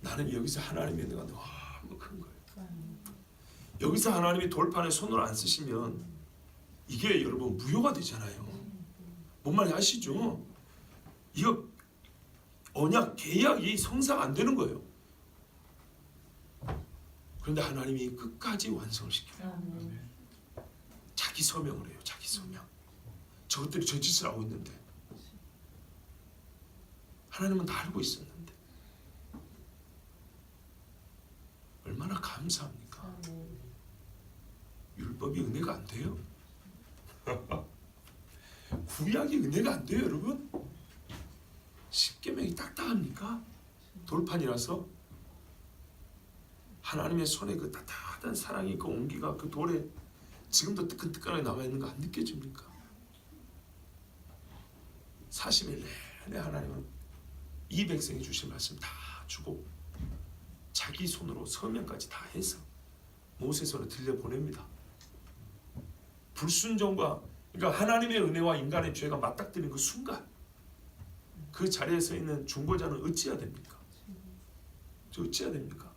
나는 여기서 하나님의 은혜가 너무 큰 거예요. 여기서 하나님이 돌판에 손을 안 쓰시면 이게 여러분 무효가 되잖아요. 뭔 말인지 아시죠? 이거 언약, 계약이 성사가 안 되는 거예요. 그런데 하나님이 끝까지 완성을 시켜요. 자기 서명을 해요. 자기 서명. 저것들이 저 짓을 하고 있는데 하나님은 다 알고 있었는데 얼마나 감사합니까? 율법이 은혜가 안 돼요? 구약이 은혜가 안 돼요, 여러분? 십계명이 딱딱합니까? 돌판이라서 하나님의 손에 그 따뜻한 사랑이 그 온기가 그 돌에 지금도 뜨끈뜨끈하게 남아있는 거 안 느껴집니까? 40일 근데 하나님은 이 백성이 주신 말씀 다 주고 자기 손으로 서명까지 다 해서 모세 손에 들려보냅니다. 불순종과 그러니까 하나님의 은혜와 인간의 죄가 맞닥뜨린 그 순간 그 자리에 서 있는 중보자는 어찌해야 됩니까? 어찌해야 됩니까?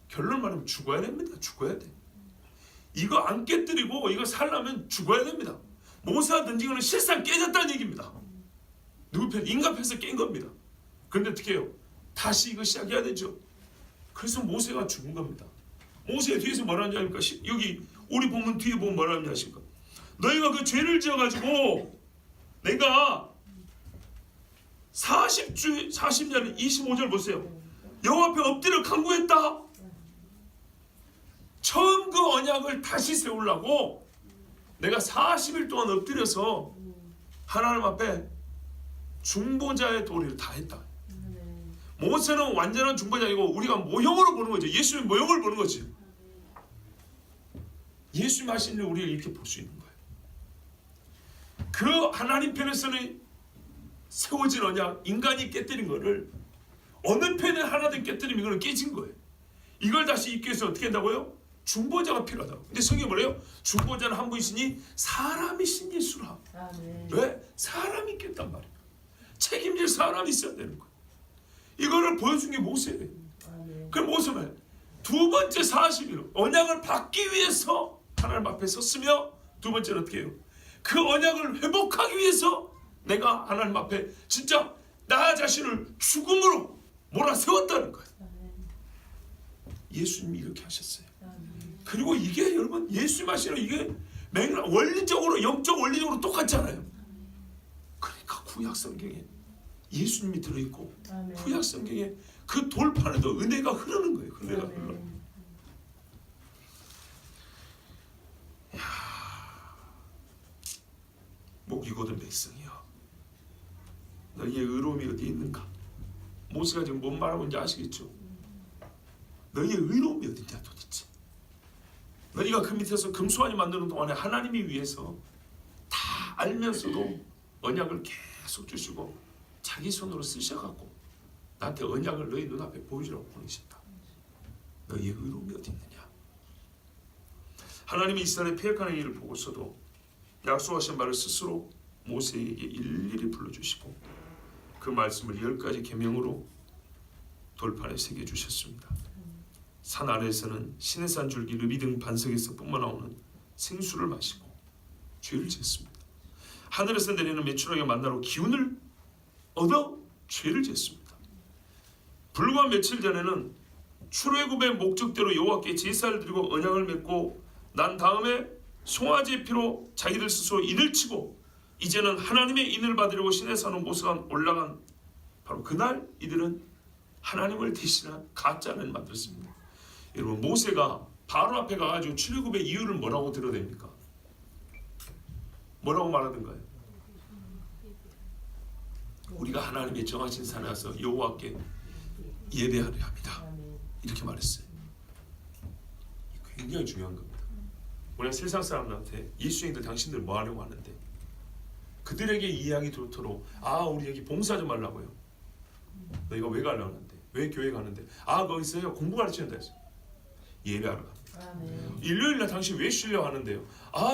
결론 말하면 죽어야 됩니다. 죽어야 돼. 이거 안 깨뜨리고 이거 살려면 죽어야 됩니다. 모세가 던진 거는 실상 깨졌다는 얘기입니다. 누구 편? 인간 편에서 깬 겁니다. 그런데 어떻게 해요? 다시 이거 시작해야 되죠. 그래서 모세가 죽은 겁니다. 모세 뒤에서 뭐라 하냐 하니까 여기 우리 본문 뒤에 보면 뭐라 하냐 하십니까? 너희가 그 죄를 지어가지고 내가 40년 25절 보세요. 여호와 앞에 엎드려 간구했다. 처음 그 언약을 다시 세우려고 내가 40일 동안 엎드려서 하나님 앞에 중보자의 도리를 다 했다. 모세는 완전한 중보자이고 우리가 모형으로 보는 거죠. 예수님 모형을 보는 거지. 예수님 하신 일 우리가 이렇게 볼 수 있는 거예요. 그 하나님 편에서는 세워진 언약, 인간이 깨뜨린 거를 어느 편에 하나도 깨뜨리면 이거는 깨진 거예요. 이걸 다시 잊기 위해서 어떻게 한다고요? 중보자가 필요하다고. 근데 성경이 뭐래요? 중보자는 한 분 있으니 사람이신 예수라. 왜? 사람이 깼단 말이에요. 책임질 사람이 있어야 되는 거예요. 이거를 보여준 게 모세예요. 그럼 모세는 두 번째 40일 언약을 받기 위해서 하나님 앞에 섰으며 두 번째는 어떻게 해요? 그 언약을 회복하기 위해서 내가 하나님 앞에 진짜 나 자신을 죽음으로 몰아세웠다는 거예요. 예수님이 이렇게 하셨어요. 그리고 이게 여러분 예수님 하시는 이게 원리적으로 영적 원리적으로 똑같잖아요. 그러니까 구약 성경에 예수님이 들어있고 구약 성경에 그 돌판에도 은혜가 흐르는 거예요. 은혜가 흘러. 목이 곧은 백성이여 너희의 의로움이 어디 있는가? 모세가 지금 뭔 말하고 있는지 아시겠죠? 너희의 의로움이 어디냐 도대체? 너희가 그 밑에서 금수환이 만드는 동안에 하나님이 위해서 다 알면서도 언약을 계속 주시고 자기 손으로 쓰셔갖고 나한테 언약을 너희 눈앞에 보여주라고 보내셨다. 너희의 의로움이 어디 있느냐? 하나님이 이스라엘의 패역하는 일을 보고서도 약속하신 말을 스스로 모세에게 일일이 불러주시고 그 말씀을 10가지 계명으로 돌판에 새겨주셨습니다. 산 아래에서는 시내산 줄기 르비등 반석에서 뿜어나오는 생수를 마시고 죄를 지었습니다. 하늘에서 내리는 메추라기 만나로 기운을 얻어 죄를 지었습니다. 불과 며칠 전에는 출애굽의 목적대로 여호와께 제사를 드리고 언약을 맺고 난 다음에 송아지의 피로 자기들 스스로 인을 치고 이제는 하나님의 인을 받으려고 시내산으로 모세가 올라간 바로 그날 이들은 하나님을 대신한 가짜를 만들었습니다. 여러분 모세가 바로 앞에 가가지고 출애굽의 이유를 뭐라고 드러냅니까? 뭐라고 말하던가요? 우리가 하나님의 정하신 산에 와서 여호와께 예배하려 합니다. 이렇게 말했어요. 굉장히 중요한 겁니다. 우리가 세상 사람들한테 예수님들 당신들 뭐 하려고 하는데 그들에게 이야기 좋도록 우리 여기 봉사 좀 하려고요. 너희가 왜 가려고 하는데? 왜 교회 가는데? 거기서요 공부 가르치는다 했어요. 예배하러 갑니다. 일요일날 당신 왜 쉬려고 하는데요?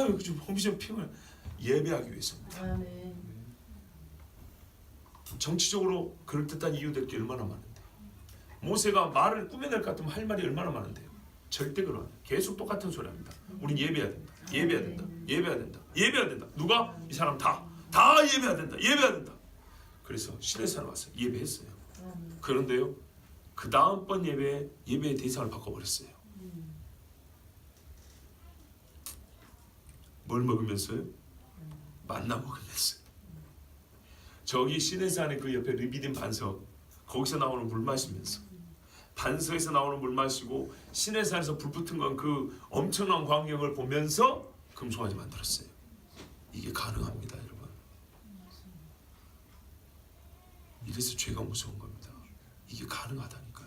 여기 좀 몸이 좀 피곤해. 예배하기 위해서입니다. 정치적으로 그럴듯한 이유될 게 얼마나 많은데 모세가 말을 꾸며낼 것 같으면 할 말이 얼마나 많은데요. 절대 그러면 안 돼. 계속 똑같은 소리 합니다. 우린 예배해야 된다. 예배해야 된다. 예배해야 된다. 예배해야 된다. 누가? 이 사람 다 예배해야 된다. 예배해야 된다. 그래서 시내산에 와서 예배했어요. 그런데요 그 다음번 예배의 대상을 바꿔버렸어요. 뭘 먹으면서요? 만나 먹으면서. 저기 시내산의 그 옆에 르비딤 반석 거기서 나오는 물 마시면서 반석에서 나오는 물 마시고 시내산에서 불 붙은 건 그 엄청난 광경을 보면서 금송아지 만들었어요. 이게 가능합니다 여러분. 이래서 죄가 무서운 겁니다. 이게 가능하다니까요.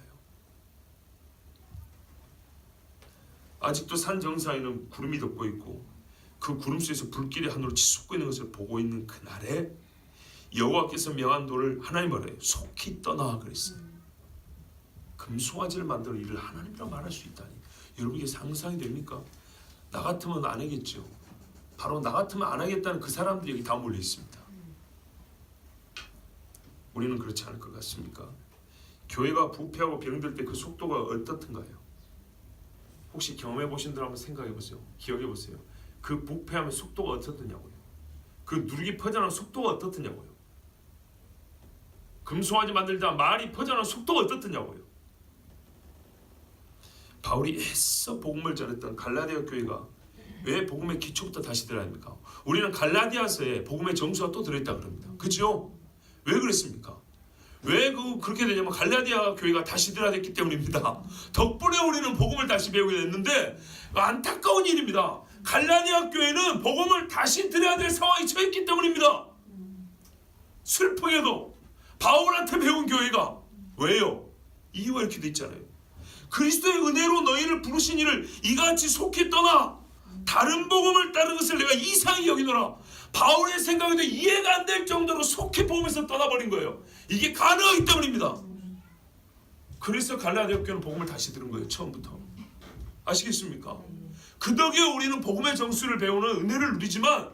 아직도 산 정상에는 구름이 덮고 있고 그 구름 속에서 불길이 하늘로 치솟고 있는 것을 보고 있는 그날에 여호와께서 명한 돌을 하나님 말해요. 속히 떠나 그랬어요. 금송아지를 만들어 이를 하나님이라고 말할 수 있다니. 여러분 이게 상상이 됩니까? 나 같으면 안 하겠죠. 바로 나 같으면 안 하겠다는 그 사람들이 여기 다 몰려 있습니다. 우리는 그렇지 않을 것 같습니까? 교회가 부패하고 병들 때 그 속도가 어떻든가요? 혹시 경험해 보신 분 한번 생각해 보세요. 기억해 보세요. 그 부패하면 속도가 어떻더냐고요. 그 누룩이 퍼져나가는 속도가 어떻더냐고요. 금송아지 만들다 말이 퍼져나가는 속도가 어떻더냐고요. 바울이 애써 복음을 전했던 갈라디아 교회가 왜 복음의 기초부터 다시 들어야 합니까? 우리는 갈라디아서에 복음의 정수가 또 들어있다 그럽니다. 그죠? 왜 그랬습니까? 왜 그렇게 되냐면 갈라디아 교회가 다시 들어야 됐기 때문입니다. 덕분에 우리는 복음을 다시 배우게 됐는데 안타까운 일입니다. 갈라디아 교회는 복음을 다시 들어야 될 상황이 처했기 때문입니다. 슬프게도 바울한테 배운 교회가 왜요? 이유가 이렇게 돼 있잖아요. 그리스도의 은혜로 너희를 부르신 이를 이같이 속히 떠나 다른 복음을 따르는 것을 내가 이상히 여기노라. 바울의 생각에도 이해가 안 될 정도로 속히 복음에서 떠나버린 거예요. 이게 가능하기 때문입니다. 그래서 갈라디아 교회는 복음을 다시 들은 거예요. 처음부터. 아시겠습니까? 그 덕에 우리는 복음의 정수를 배우는 은혜를 누리지만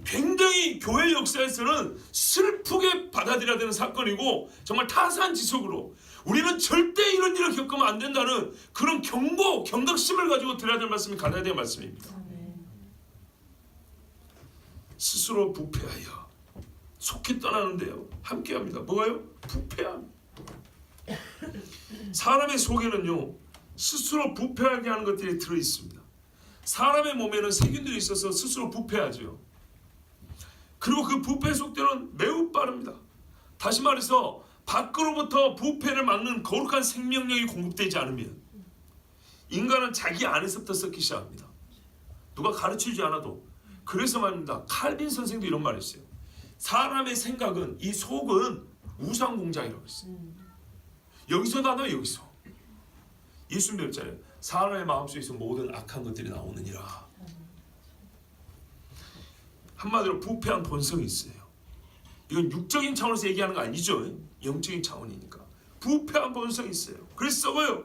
굉장히 교회 역사에서는 슬프게 받아들여야 되는 사건이고 정말 타산지석으로 우리는 절대 이런 일을 겪으면 안 된다는 그런 경고, 경각심을 가지고 들어야 될 말씀이 갈라디아 말씀입니다. 스스로 부패하여 속히 떠나는데요. 함께합니다. 뭐가요? 부패함. 사람의 속에는요. 스스로 부패하게 하는 것들이 들어있습니다. 사람의 몸에는 세균들이 있어서 스스로 부패하죠. 그리고 그 부패 속도는 매우 빠릅니다. 다시 말해서 밖으로부터 부패를 막는 거룩한 생명력이 공급되지 않으면 인간은 자기 안에서부터 썩기 시작합니다. 누가 가르치지 않아도. 그래서 말입니다. 칼빈 선생도 이런 말을 했어요. 사람의 생각은 이 속은 우상공장이라고 했어요. 여기서 나눠 여기서. 예수님 배웠잖아요. 사람의 마음속에서 모든 악한 것들이 나오느니라. 한마디로 부패한 본성이 있어요. 이건 육적인 차원에서 얘기하는 거 아니죠. 영적인 차원이니까. 부패한 본성이 있어요. 그래서 썩어요.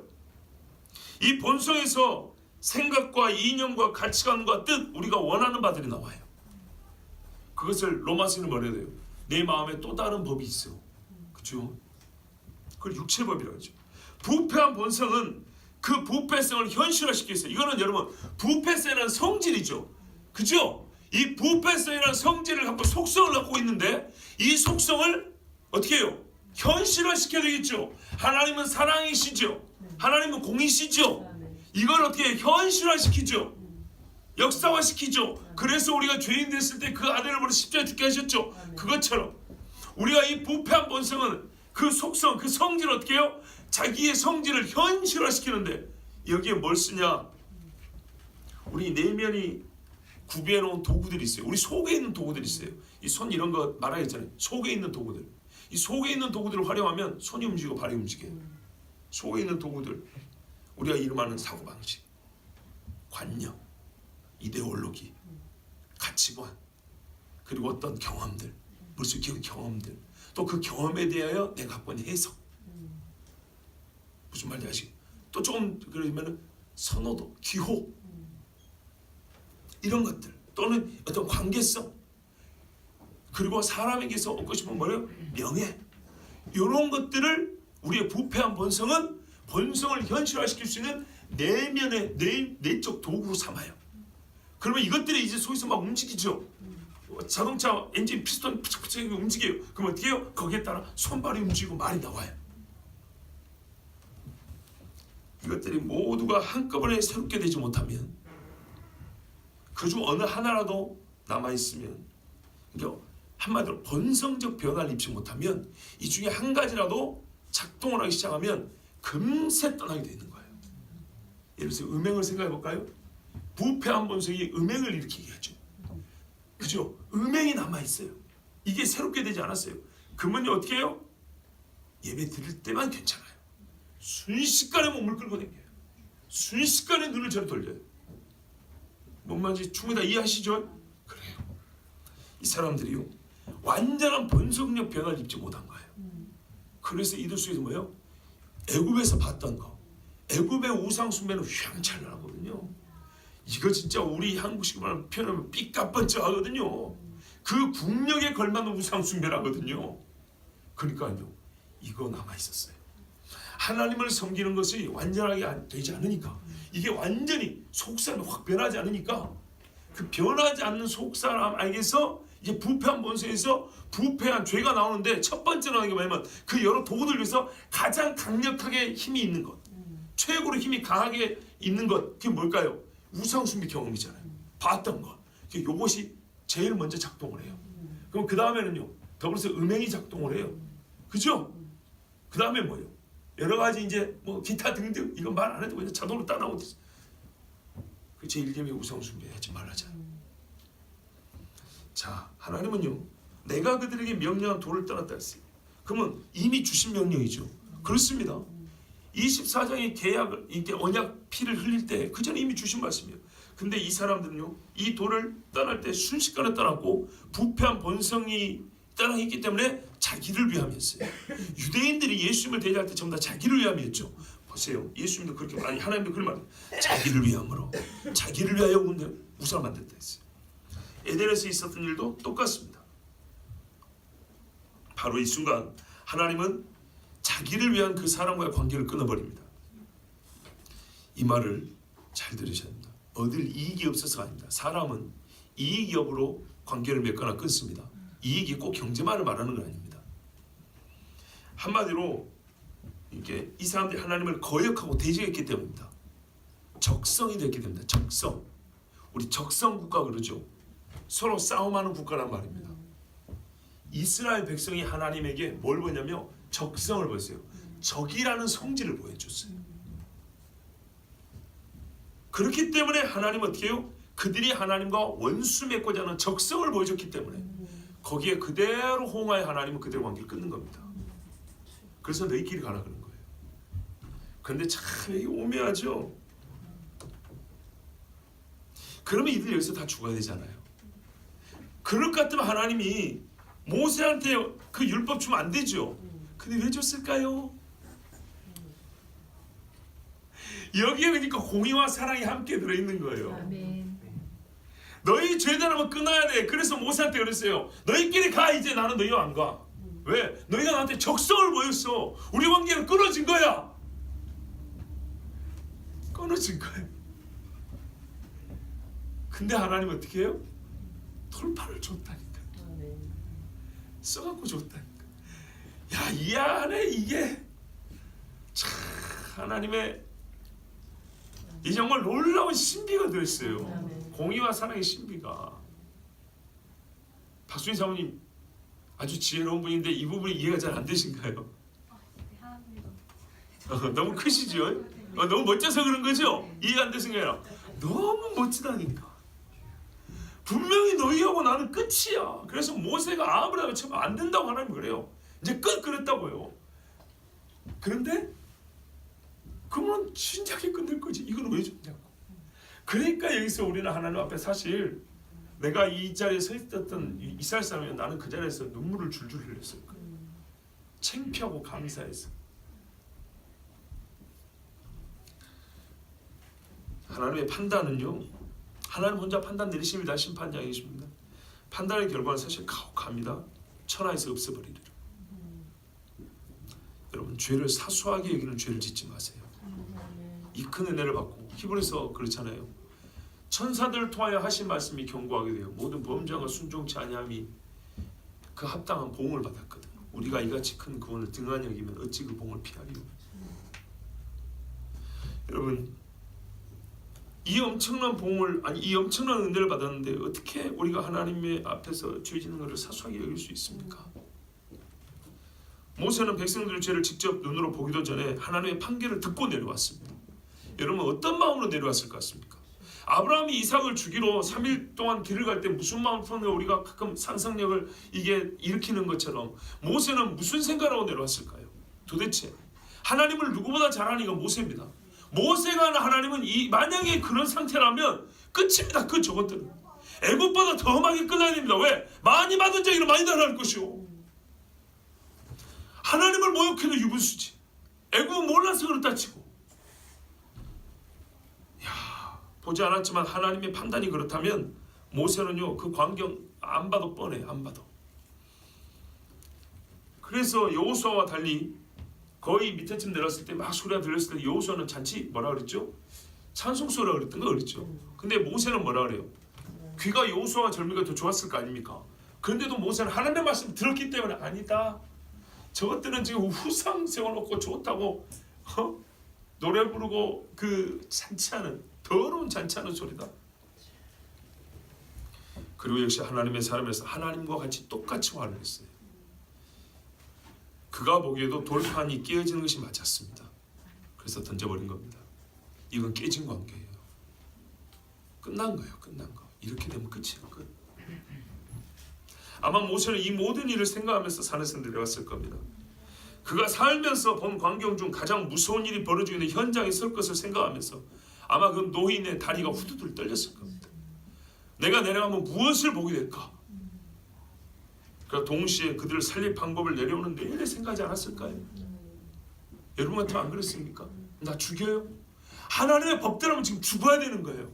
이 본성에서 생각과 이념과 가치관과 뜻, 우리가 원하는 바들이 나와요. 그것을 로마서는 뭐라 해야 돼요? 내 마음에 또 다른 법이 있어. 그죠? 그걸 육체법이라고 하죠. 부패한 본성은 그 부패성을 현실화시키고 있어요. 이거는 여러분 부패성이라는 성질이죠. 그죠? 이 부패성이라는 성질을 갖고 속성을 갖고 있는데 이 속성을 어떻게 해요? 현실화시켜야 되겠죠. 하나님은 사랑이시죠. 하나님은 공이시죠. 이걸 어떻게 현실화시키죠. 역사화시키죠. 그래서 우리가 죄인 됐을 때 그 아들을 보내 십자가에 죽게 하셨죠. 그것처럼 우리가 이 부패한 본성은 그 속성, 그 성질을 어떻게 해요? 자기의 성질을 현실화시키는데 여기에 뭘 쓰냐? 우리 내면이 구비해 놓은 도구들이 있어요. 우리 속에 있는 도구들이 있어요. 이 손 이런 거 말하겠잖아요. 속에 있는 도구들. 이 속에 있는 도구들을 활용하면 손이 움직이고 발이 움직여요. 속에 있는 도구들. 우리가 이름하는 사고방식, 관념, 이데올로기, 가치관, 그리고 어떤 경험들, 물속의 경험들, 또 그 경험에 대하여 내가 갖고 있는 해석. 무슨 말인지 아시죠? 또 조금 그러면 선호도, 기호, 이런 것들, 또는 어떤 관계성, 그리고 사람에게서 얻고 싶은 뭐예요? 명예. 이런 것들을 우리의 부패한 본성은 본성을 현실화시킬 수 있는 내면의 내적 도구로 삼아요. 그러면 이것들이 이제 속에서 막 움직이죠. 자동차 엔진 피스톤 푸짝푸짝 움직여요. 그럼 어떻게 해요? 거기에 따라 손발이 움직이고 말이 나와요. 이것들이 모두가 한꺼번에 새롭게 되지 못하면 그중 어느 하나라도 남아있으면, 그러니까 한마디로 본성적 변화를 입지 못하면 이 중에 한 가지라도 작동을 하기 시작하면 금세 떠나게 되는 거예요. 예를 들어서 음행을 생각해 볼까요? 부패한 본성이 음행을 일으키게 하죠. 그죠? 음행이 남아있어요. 이게 새롭게 되지 않았어요. 그러면 어떻게 해요? 예배 드릴 때만 괜찮아요. 순식간에 몸을 끌고 다녀요. 순식간에 눈을 저리 돌려요. 뭔 말인지 충분히 다 이해하시죠? 그래요. 이 사람들이요, 완전한 번성력 변화를 입지 못한 거예요. 그래서 이들 속에서 뭐예요? 애굽에서 봤던 거, 애굽의 우상 숭배는 휘황찬란하거든요. 이거 진짜 우리 한국식으로 표현하면 삐까뻔쩍하거든요. 그 국력에 걸맞는 우상 숭배라거든요. 그러니까요, 이거 남아 있었어요. 하나님을 섬기는 것이 완전하게 되지 않으니까, 이게 완전히 속사람이 확 변하지 않으니까, 그 변하지 않는 속사람에게서 이제 부패한 본성에서 부패한 죄가 나오는데, 첫 번째 나오는 게 뭐냐면 그 여러 도구들 중에서 가장 강력하게 힘이 있는 것, 최고로 힘이 강하게 있는 것, 그게 뭘까요? 우상숭배 경험이잖아요. 봤던 것. 이것이 제일 먼저 작동을 해요. 그럼 그 다음에는요, 더불어서 음행이 작동을 해요. 그죠? 그 다음에 뭐예요? 여러 가지 이제 뭐 기타 등등, 이건 말 안 해도 그냥 자동으로 따라오듯이. 그 제1계명의 우상숭배 하지 말라잖아요. 자, 하나님은요, 내가 그들에게 명령한 도를 떠났다 했어요. 그러면 이미 주신 명령이죠. 그렇습니다. 24장의 계약을, 이게 언약 피를 흘릴 때 그 전에 이미 주신 말씀이에요. 근데 이 사람들은요, 이 도를 떠날 때 순식간에 떠났고 부패한 본성이 떠나있기 때문에 자기를 위함이었어요. 유대인들이 예수님을 대적할 때 전부 다 자기를 위함이었죠. 보세요, 예수님도 그렇게, 아니 하나님도 그런 말, 자기를 위함으로, 자기를 위하여 우상을 만들다 했어요. 에덴에서 있었던 일도 똑같습니다. 바로 이 순간 하나님은 자기를 위한 그 사람과의 관계를 끊어버립니다. 이 말을 잘 들으셔야 합니다. 얻을 이익이 없어서가 아닙니다. 사람은 이익 여부로 관계를 맺거나 끊습니다. 이익이 꼭 경제만을 말하는 건 아닙니다. 한마디로 이게 이 사람들이 하나님을 거역하고 대적했기 때문입니다. 적성이 됐기 때문입니다. 적성. 우리 적성 국가 그러죠. 서로 싸움하는 국가란 말입니다. 이스라엘 백성이 하나님에게 뭘 보냐면 적성을 보였어요. 적이라는 성질을 보여줬어요. 그렇기 때문에 하나님은 어떻게 해요? 그들이 하나님과 원수 맺고자 하는 적성을 보여줬기 때문에 거기에 그대로 호응하여 하나님은 그대로 관계를 끊는 겁니다. 그래서 너희끼리 가라 그런 거예요. 그런데 참 이게 오묘하죠. 그러면 이들 여기서 다 죽어야 되잖아요. 그럴 것 같으면 하나님이 모세한테 그 율법 주면 안 되죠. 근데 왜 줬을까요? 여기에 그러니까 공의와 사랑이 함께 들어있는 거예요. 아멘. 너희 죄대로만 끊어야 돼. 그래서 모세한테 그랬어요. 너희끼리 가. 이제 나는 너희와 안 가. 왜? 너희가 나한테 적성을 보였어. 우리 관계는 끊어진 거야. 끊어진 거예요. 근데 하나님은 어떻게 해요? 돌파를 줬다니까. 써갖고 줬다니까. 야, 이 안에 이게 참 하나님의 이 정말 놀라운 신비가 들었어요. 공의와 사랑의 신비가. 박수인 사모님 아주 지혜로운 분인데 이 부분이 이해가 잘 안 되신가요? 너무 크시죠? 너무 멋져서 그런 거죠? 이해가 안 되신 거예요. 너무 멋지다니까. 분명히 너희하고 나는 끝이야. 그래서 모세가 아브라함을 쳐면 안 된다고 하나님 그래요. 이제 끝 그랬다고요. 그런데 그러면 진작에 끝낼 거지. 이건 왜 줬냐고. 그러니까 여기서 우리는 하나님 앞에 사실 내가 이 자리에 서 있었던 이스라엘 사람이면 나는 그 자리에서 눈물을 줄줄 흘렸을 거예요. 창피하고 감사해서. 하나님의 판단은요, 하나님 혼자 판단 내리십니다. 심판장이십니다. 판단의 결과는 사실 가혹합니다. 천하에서 없애버리리라. 여러분, 죄를 사소하게 여기는 죄를 짓지 마세요. 이 큰 은혜를 받고, 히브리서 그렇잖아요. 천사들을 통하여 하신 말씀이 경고하게 돼요. 모든 범죄와 순종치 아니함이 그 합당한 보응을 받았거든. 우리가 이같이 큰 구원을 등한히 여기면 어찌 그 보응을 피하리요. 여러분, 이 엄청난 보응을, 아니 이 엄청난 은혜를 받았는데 어떻게 우리가 하나님의 앞에서 죄 짓는 것을 사소하게 여길 수 있습니까? 모세는 백성들의 죄를 직접 눈으로 보기도 전에 하나님의 판결을 듣고 내려왔습니다. 여러분, 어떤 마음으로 내려왔을 것 같습니까? 아브라함이 이삭을 주기로 3일 동안 길을 갈 때 무슨 마음 때문에 우리가 가끔 상상력을 이게 일으키는 것처럼 모세는 무슨 생각하고 내려왔을까요? 도대체 하나님을 누구보다 잘 아는 이가 모세입니다. 모세가 하는 하나님은 만약에 그런 상태라면 끝입니다. 그 저것들은 애굽보다 더 험하게 끝나야 됩니다. 왜? 많이 받은 자에게는 많이 달라할 것이오. 하나님을 모욕해도 유분수지. 애굽은 몰라서 그렇다 치고. 야, 보지 않았지만 하나님의 판단이 그렇다면 모세는요 그 광경 안 봐도 뻔해. 안 봐도. 그래서 여호수아와 달리 거의 밑에쯤 내렸을 때 막 소리가 들렸을 때 여호수아는 잔치 뭐라 그랬죠? 찬송소라 그랬던 거 그랬죠. 근데 모세는 뭐라 그래요? 귀가 여호수아와 젊은이가 더 좋았을 거 아닙니까? 그런데도 모세는 하나님의 말씀 들었기 때문에 아니다. 저것들은 지금 후상 세워놓고 좋다고 노래 부르고 그 잔치하는 더러운 잔치하는 소리다. 그리고 역시 하나님의 사람에서 하나님과 같이 똑같이 화를 냈어요. 그가 보기에도 돌판이 깨어지는 것이 맞았습니다. 그래서 던져버린 겁니다. 이건 깨진 관계예요. 끝난 거예요. 끝난 거. 이렇게 되면 끝이에요. 끝. 아마 모세는 이 모든 일을 생각하면서 산에서 내려왔을 겁니다. 그가 살면서 본 광경 중 가장 무서운 일이 벌어지고 있는 현장에 설 것을 생각하면서 아마 그 노인의 다리가 후두들 떨렸을 겁니다. 내가 내려가면 무엇을 보게 될까? 그러니까 동시에 그들을 살릴 방법을 내려오는 내일에 생각하지 않았을까요? 여러분 같으면 안 그랬습니까? 나 죽여요? 하나님의 법대로면 지금 죽어야 되는 거예요.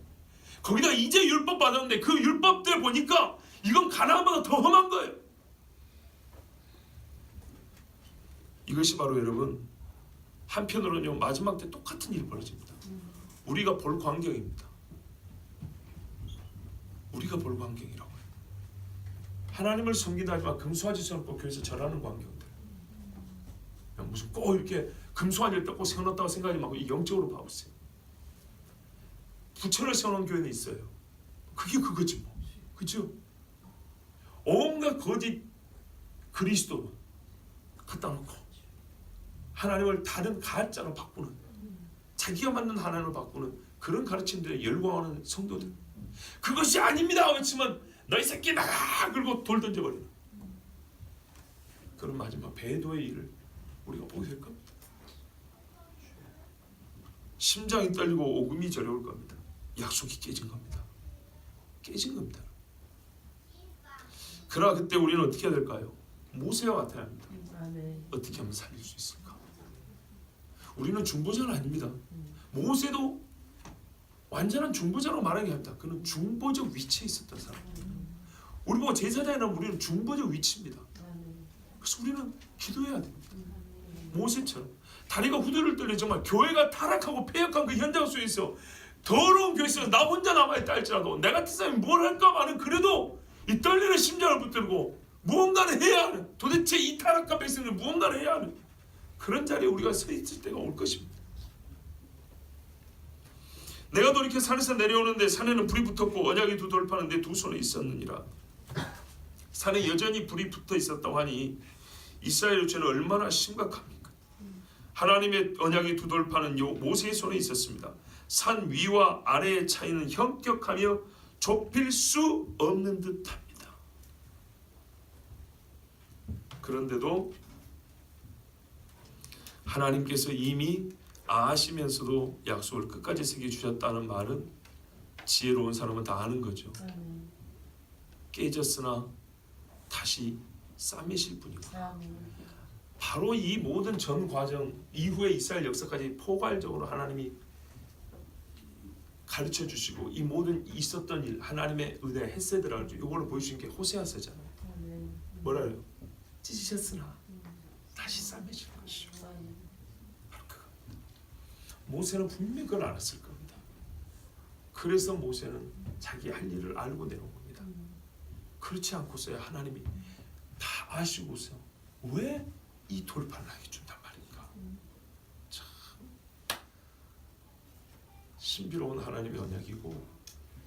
거기다가 이제 율법 받았는데 그 율법대로 보니까 이건 가나안보다 더 험한 거예요. 이것이 바로 여러분 한편으로는요 마지막 때 똑같은 일이 벌어집니다. 우리가 볼 광경입니다. 우리가 볼 광경이라고요. 하나님을 섬긴다 하지만 금수화지 세워놓고 교회에서 절하는 광경들. 무슨 꼭 이렇게 금수화지를 뜯고 세워놨다고 생각하지 말고 영적으로 봐보세요. 부처를 세워놓은 교회는 있어요. 그게 그거지 뭐. 그죠? 온갖 거짓 그리스도 갖다 놓고 하나님을 다른 가짜로 바꾸는, 자기가 만든 하나님을 바꾸는 그런 가르침들에 열광하는 성도들. 그것이 아닙니다 외치면 너희 새끼 나가! 그리고 돌 던져버리는 그런 마지막 배도의 일을 우리가 보게 될 겁니다. 심장이 떨리고 오금이 저려올 겁니다. 약속이 깨진 겁니다. 깨진 겁니다. 그러나 그때 우리는 어떻게 해야 될까요? 모세와 같아야 합니다. 어떻게 하면 살릴 수 있을까? 우리는 중보자는 아닙니다. 모세도 완전한 중보자로 말하기 합니다. 그는 중보적 위치에 있었던 사람. 우리 보고 제사장이라면 우리는 중보적 위치입니다. 그래서 우리는 기도해야 됩니다. 모세처럼 다리가 후들을 떨려 정말 교회가 타락하고 폐역한 그 현장 속에서 더러운 교회에서 나 혼자 남아있다 할지라도 내 같은 사람이 뭘 할까 하는 그래도 이 떨리는 심장을 붙들고 무언가를 해야 하는, 도대체 이 타락한 백성은 무언가를 해야 하는 그런 자리에 우리가 서 있을 때가 올 것입니다. 내가 돌이켜 산에서 내려오는데 산에는 불이 붙었고 언약이 두 돌파는 내 두 손에 있었느니라. 산에 여전히 불이 붙어 있었다고 하니 이스라엘 죄는 얼마나 심각합니까? 하나님의 언약이 두 돌파는 모세의 손에 있었습니다. 산 위와 아래의 차이는 현격하며 좁힐 수 없는 듯합니다. 그런데도 하나님께서 이미 아시면서도 약속을 끝까지 새겨주셨다는 말은 지혜로운 사람은 다 아는 거죠. 깨졌으나 다시 싸매실 분이고, 바로 이 모든 전 과정 이후의 이스라엘 역사까지 포괄적으로 하나님이 가르쳐 주시고 이 모든 있었던 일 하나님의 은혜 헤세드라고 하죠. 이걸로 보여주신 게 호세아서잖아요. 뭐라요? 찢으셨으나 다시 싸매실 것이요. 바로 그겁니다. 모세는 분명히 그걸 알았을 겁니다. 그래서 모세는 자기 할 일을 알고 내려온 겁니다. 그렇지 않고서야 하나님이 다 아시고서 왜 이 돌판을 하게 준단 말입니까? 참 신비로운 하나님의 언약이고,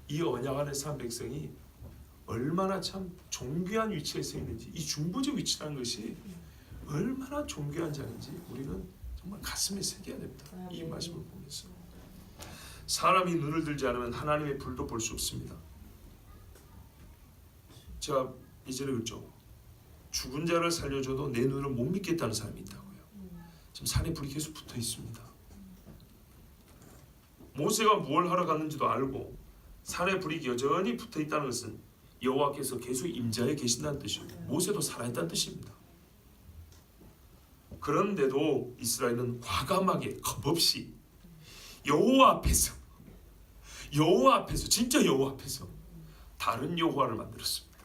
이 언약 안에서 한 백성이 얼마나 참 존귀한 위치에 서 있는지, 이 중보적 위치라는 것이 얼마나 존귀한 자인지 우리는 정말 가슴에 새겨야 됩니다. 이 말씀을 보면서 사람이 눈을 들지 않으면 하나님의 불도 볼 수 없습니다. 제가 이전에 그랬죠. 죽은 자를 살려줘도 내 눈을 못 믿겠다는 사람이 있다고요. 지금 산에 불이 계속 붙어 있습니다. 모세가 무엇을 하러 갔는지도 알고 산의 불이 여전히 붙어 있다는 것은 여호와께서 계속 임재해 계신다는 뜻이고 모세도 살아있다는 뜻입니다. 그런데도 이스라엘은 과감하게 겁없이 여호와 앞에서 진짜 여호와 앞에서 다른 여호와를 만들었습니다.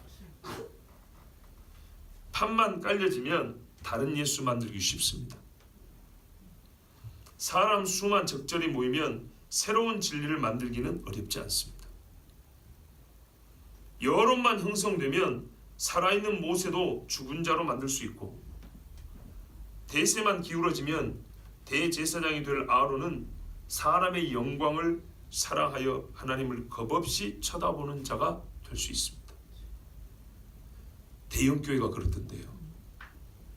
판만 깔려지면 다른 예수 만들기 쉽습니다. 사람 수만 적절히 모이면 새로운 진리를 만들기는 어렵지 않습니다. 여론만 형성되면 살아있는 모세도 죽은 자로 만들 수 있고, 대세만 기울어지면 대제사장이 될 아론은 사람의 영광을 사랑하여 하나님을 겁없이 쳐다보는 자가 될 수 있습니다. 대형교회가 그렇던데요.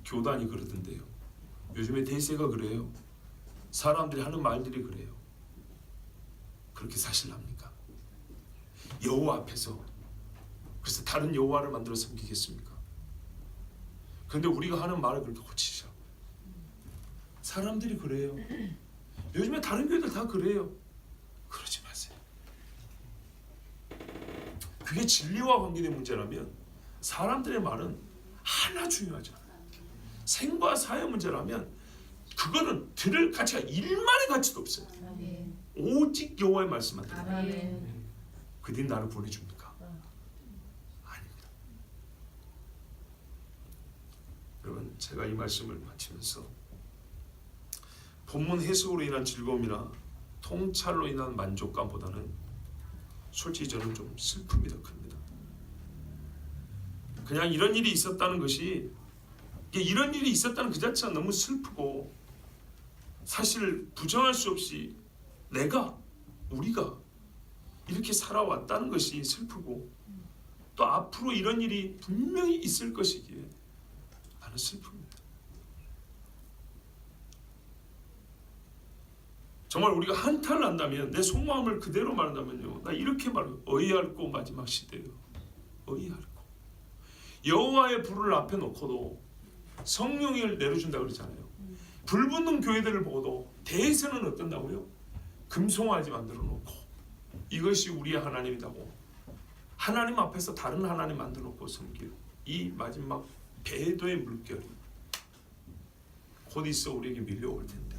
교단이 그러던데요. 요즘에 대세가 그래요. 사람들이 하는 말들이 그래요. 그렇게 사실랍니까? 여호와 앞에서 그래서 다른 여호와를 만들어 섬기겠습니까? 그런데 우리가 하는 말을 그렇게 고치죠. 사람들이 그래요. 요즘에 다른 교회들 다 그래요. 그러지 마세요. 그게 진리와 관계된 문제라면 사람들의 말은 하나 중요하잖아요. 생과 사의 문제라면 그거는 들을 가치가 1만의 가치도 없어요. 아멘. 오직 여호와의 말씀만 들어요. 그들이 나를 보내줍니까? 아닙니다. 여러분, 제가 이 말씀을 마치면서 본문 해석으로 인한 즐거움이나 통찰로 인한 만족감보다는 솔직히 저는 좀 슬픔이 더 큽니다. 그냥 이런 일이 있었다는 것이, 이런 일이 있었다는 그 자체가 너무 슬프고, 사실 부정할 수 없이 우리가 이렇게 살아왔다는 것이 슬프고, 또 앞으로 이런 일이 분명히 있을 것이기에 나는 슬픕니다. 정말 우리가 한탄을 한다면, 내 속마음을 그대로 말한다면요, 나 이렇게 말해요. 어이할고 마지막 시대요. 어이할고. 여호와의 불을 앞에 놓고도 성령을 내려준다고 그러잖아요. 불 붙는 교회들을 보고도 대세는 어떤다고요? 금송아지 만들어 놓고 이것이 우리의 하나님이라고 하나님 앞에서 다른 하나님 만들어 놓고 섬기고, 이 마지막 배도의 물결이 곧 있어 우리에게 밀려올 텐데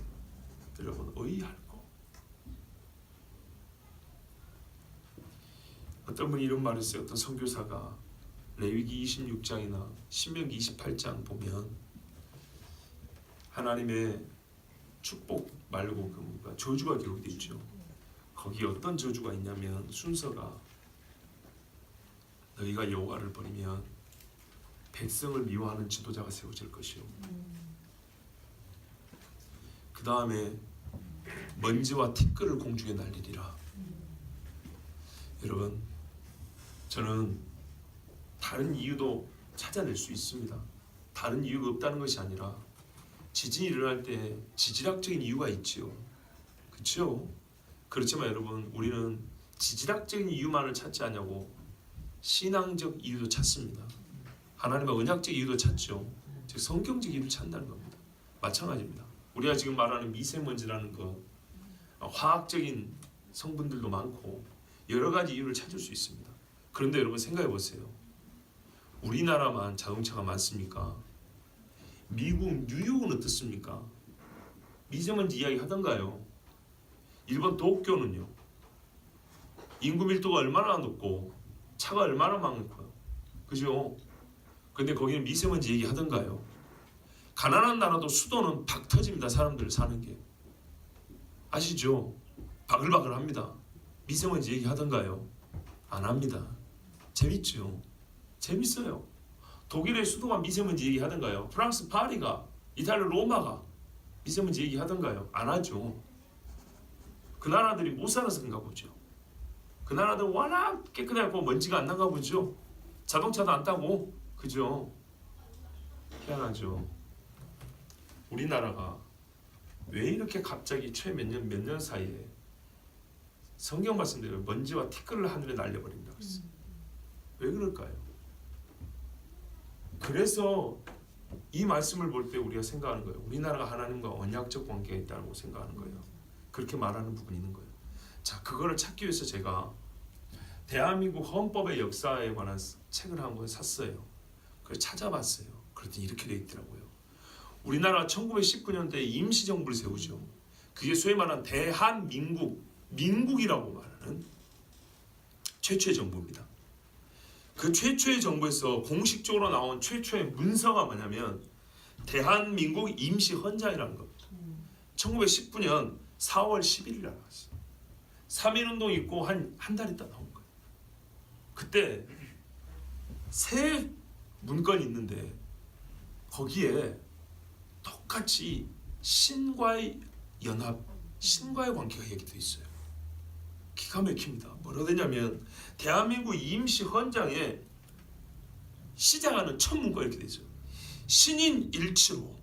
여러분, 어이할고. 어떤 분이 이런 말을 했어요. 어떤 선교사가 레위기 26장이나 신명기 28장 보면 하나님의 축복 말고 그 저주가 기록되어 있죠. 거기 어떤 저주가 있냐면 순서가, 너희가 여호와를 버리면 백성을 미워하는 지도자가 세워질 것이요, 그 다음에 먼지와 티끌을 공중에 날리리라. 여러분, 저는 다른 이유도 찾아낼 수 있습니다. 다른 이유가 없다는 것이 아니라 지진이 일어날 때 지질학적인 이유가 있지요. 그렇죠? 그렇지만 여러분, 우리는 지질학적인 이유만을 찾지 않냐고 신앙적 이유도 찾습니다. 하나님의 언약적 이유도 찾죠. 즉 성경적 이유를 찾는다는 겁니다. 마찬가지입니다. 우리가 지금 말하는 미세먼지라는 것, 화학적인 성분들도 많고 여러 가지 이유를 찾을 수 있습니다. 그런데 여러분 생각해 보세요. 우리나라만 자동차가 많습니까? 미국 뉴욕은 어떻습니까? 미세먼지 이야기 하던가요? 일본 도쿄는요? 인구 밀도가 얼마나 높고 차가 얼마나 많고요. 그죠? 근데 거기는 미세먼지 얘기 하던가요? 가난한 나라도 수도는 박 터집니다. 사람들 사는 게. 아시죠? 바글바글합니다. 미세먼지 얘기 하던가요? 안 합니다. 재밌죠? 재밌어요. 독일의 수도가 미세먼지 얘기 하던가요? 프랑스 파리가, 이탈리아 로마가 미세먼지 얘기 하던가요? 안 하죠. 그 나라들이 못 살아서 그런가 보죠. 그 나라들은 워낙 깨끗하고 먼지가 안 나가 보죠. 자동차도 안 타고. 그죠? 희한하죠. 우리나라가 왜 이렇게 갑자기 최 몇 년 사이에 성경 말씀대로 먼지와 티끌을 하늘에 날려버린다고 했어요. 왜 그럴까요? 그래서 이 말씀을 볼 때 우리가 생각하는 거예요. 우리나라가 하나님과 언약적 관계가 있다고 생각하는 거예요. 그렇게 말하는 부분이 있는 거예요. 자, 그거를 찾기 위해서 제가 대한민국 헌법의 역사에 관한 책을 한 권 샀어요. 그걸 찾아봤어요. 그랬더니 이렇게 돼 있더라고요. 우리나라 1919년도에 임시정부를 세우죠. 그게 소위 말하는 대한민국, 민국이라고 말하는 최초의 정부입니다. 그 최초의 정부에서 공식적으로 나온 최초의 문서가 뭐냐면 대한민국 임시헌장이라는 겁니다. 1919년 4월 11일에 나왔어요. 3.1운동 있고 한 달 있다 나온 거예요. 그때 세 문건이 있는데 거기에 똑같이 신과의 연합, 신과의 관계가 얘기되어 있어요. 기가 막힙니다. 뭐라 되냐면 대한민국 임시헌장에 시작하는 첫 문구가 이렇게 되죠. 신인일치로,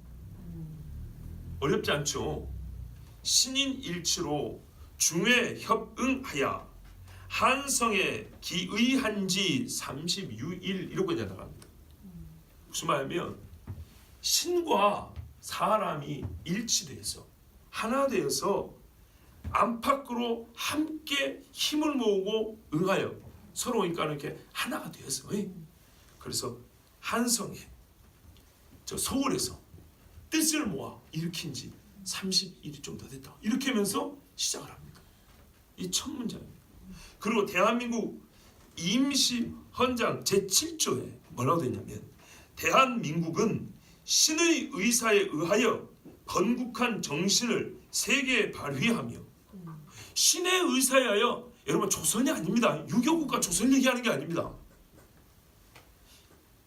어렵지 않죠? 신인일치로 중회 협응하여 한성에 기의한지 36일 이러고 나갑니다. 무슨 말이냐면 신과 사람이 일치돼서 하나 되어서 안팎으로 함께 힘을 모으고 응하여 서로 그러니까 이렇게 하나가 되어서 그래서 한성에 저 서울에서 뜻을 모아 일으킨 지 30일이 좀 더 됐다. 이렇게 하면서 시작을 합니다. 이 첫 문장입니다. 그리고 대한민국 임시헌장 제7조에 뭐라고 되냐면 대한민국은 신의 의사에 의하여 건국한 정신을 세계에 발휘하며 신의 의사에 의하여 여러분 조선이 아닙니다. 유교국가 조선 얘기하는 게 아닙니다.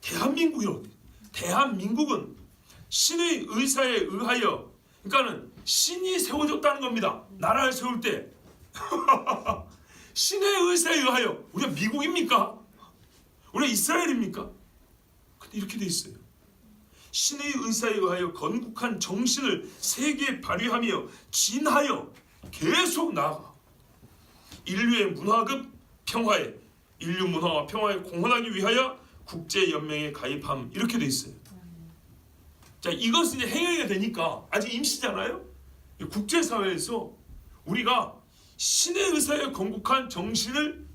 대한민국이요. 대한민국은 신의 의사에 의하여 그러니까는 신이 세워졌다는 겁니다. 나라를 세울 때 신의 의사에 의하여 우리가 미국입니까? 우리가 이스라엘입니까? 근데 이렇게 돼 있어요. 신의 의사에 의하여 건국한 정신을 세계에 발휘하며 진하여 계속 나아가 인류의 문화급 평화에 인류 문화와 평화에 공헌하기 위하여 국제연맹에 가입함 이렇게 돼 있어요. 자, 이것은 이제 행위가 되니까 아직 임시잖아요. 국제사회에서 우리가 신의 의사에 건국한 정신을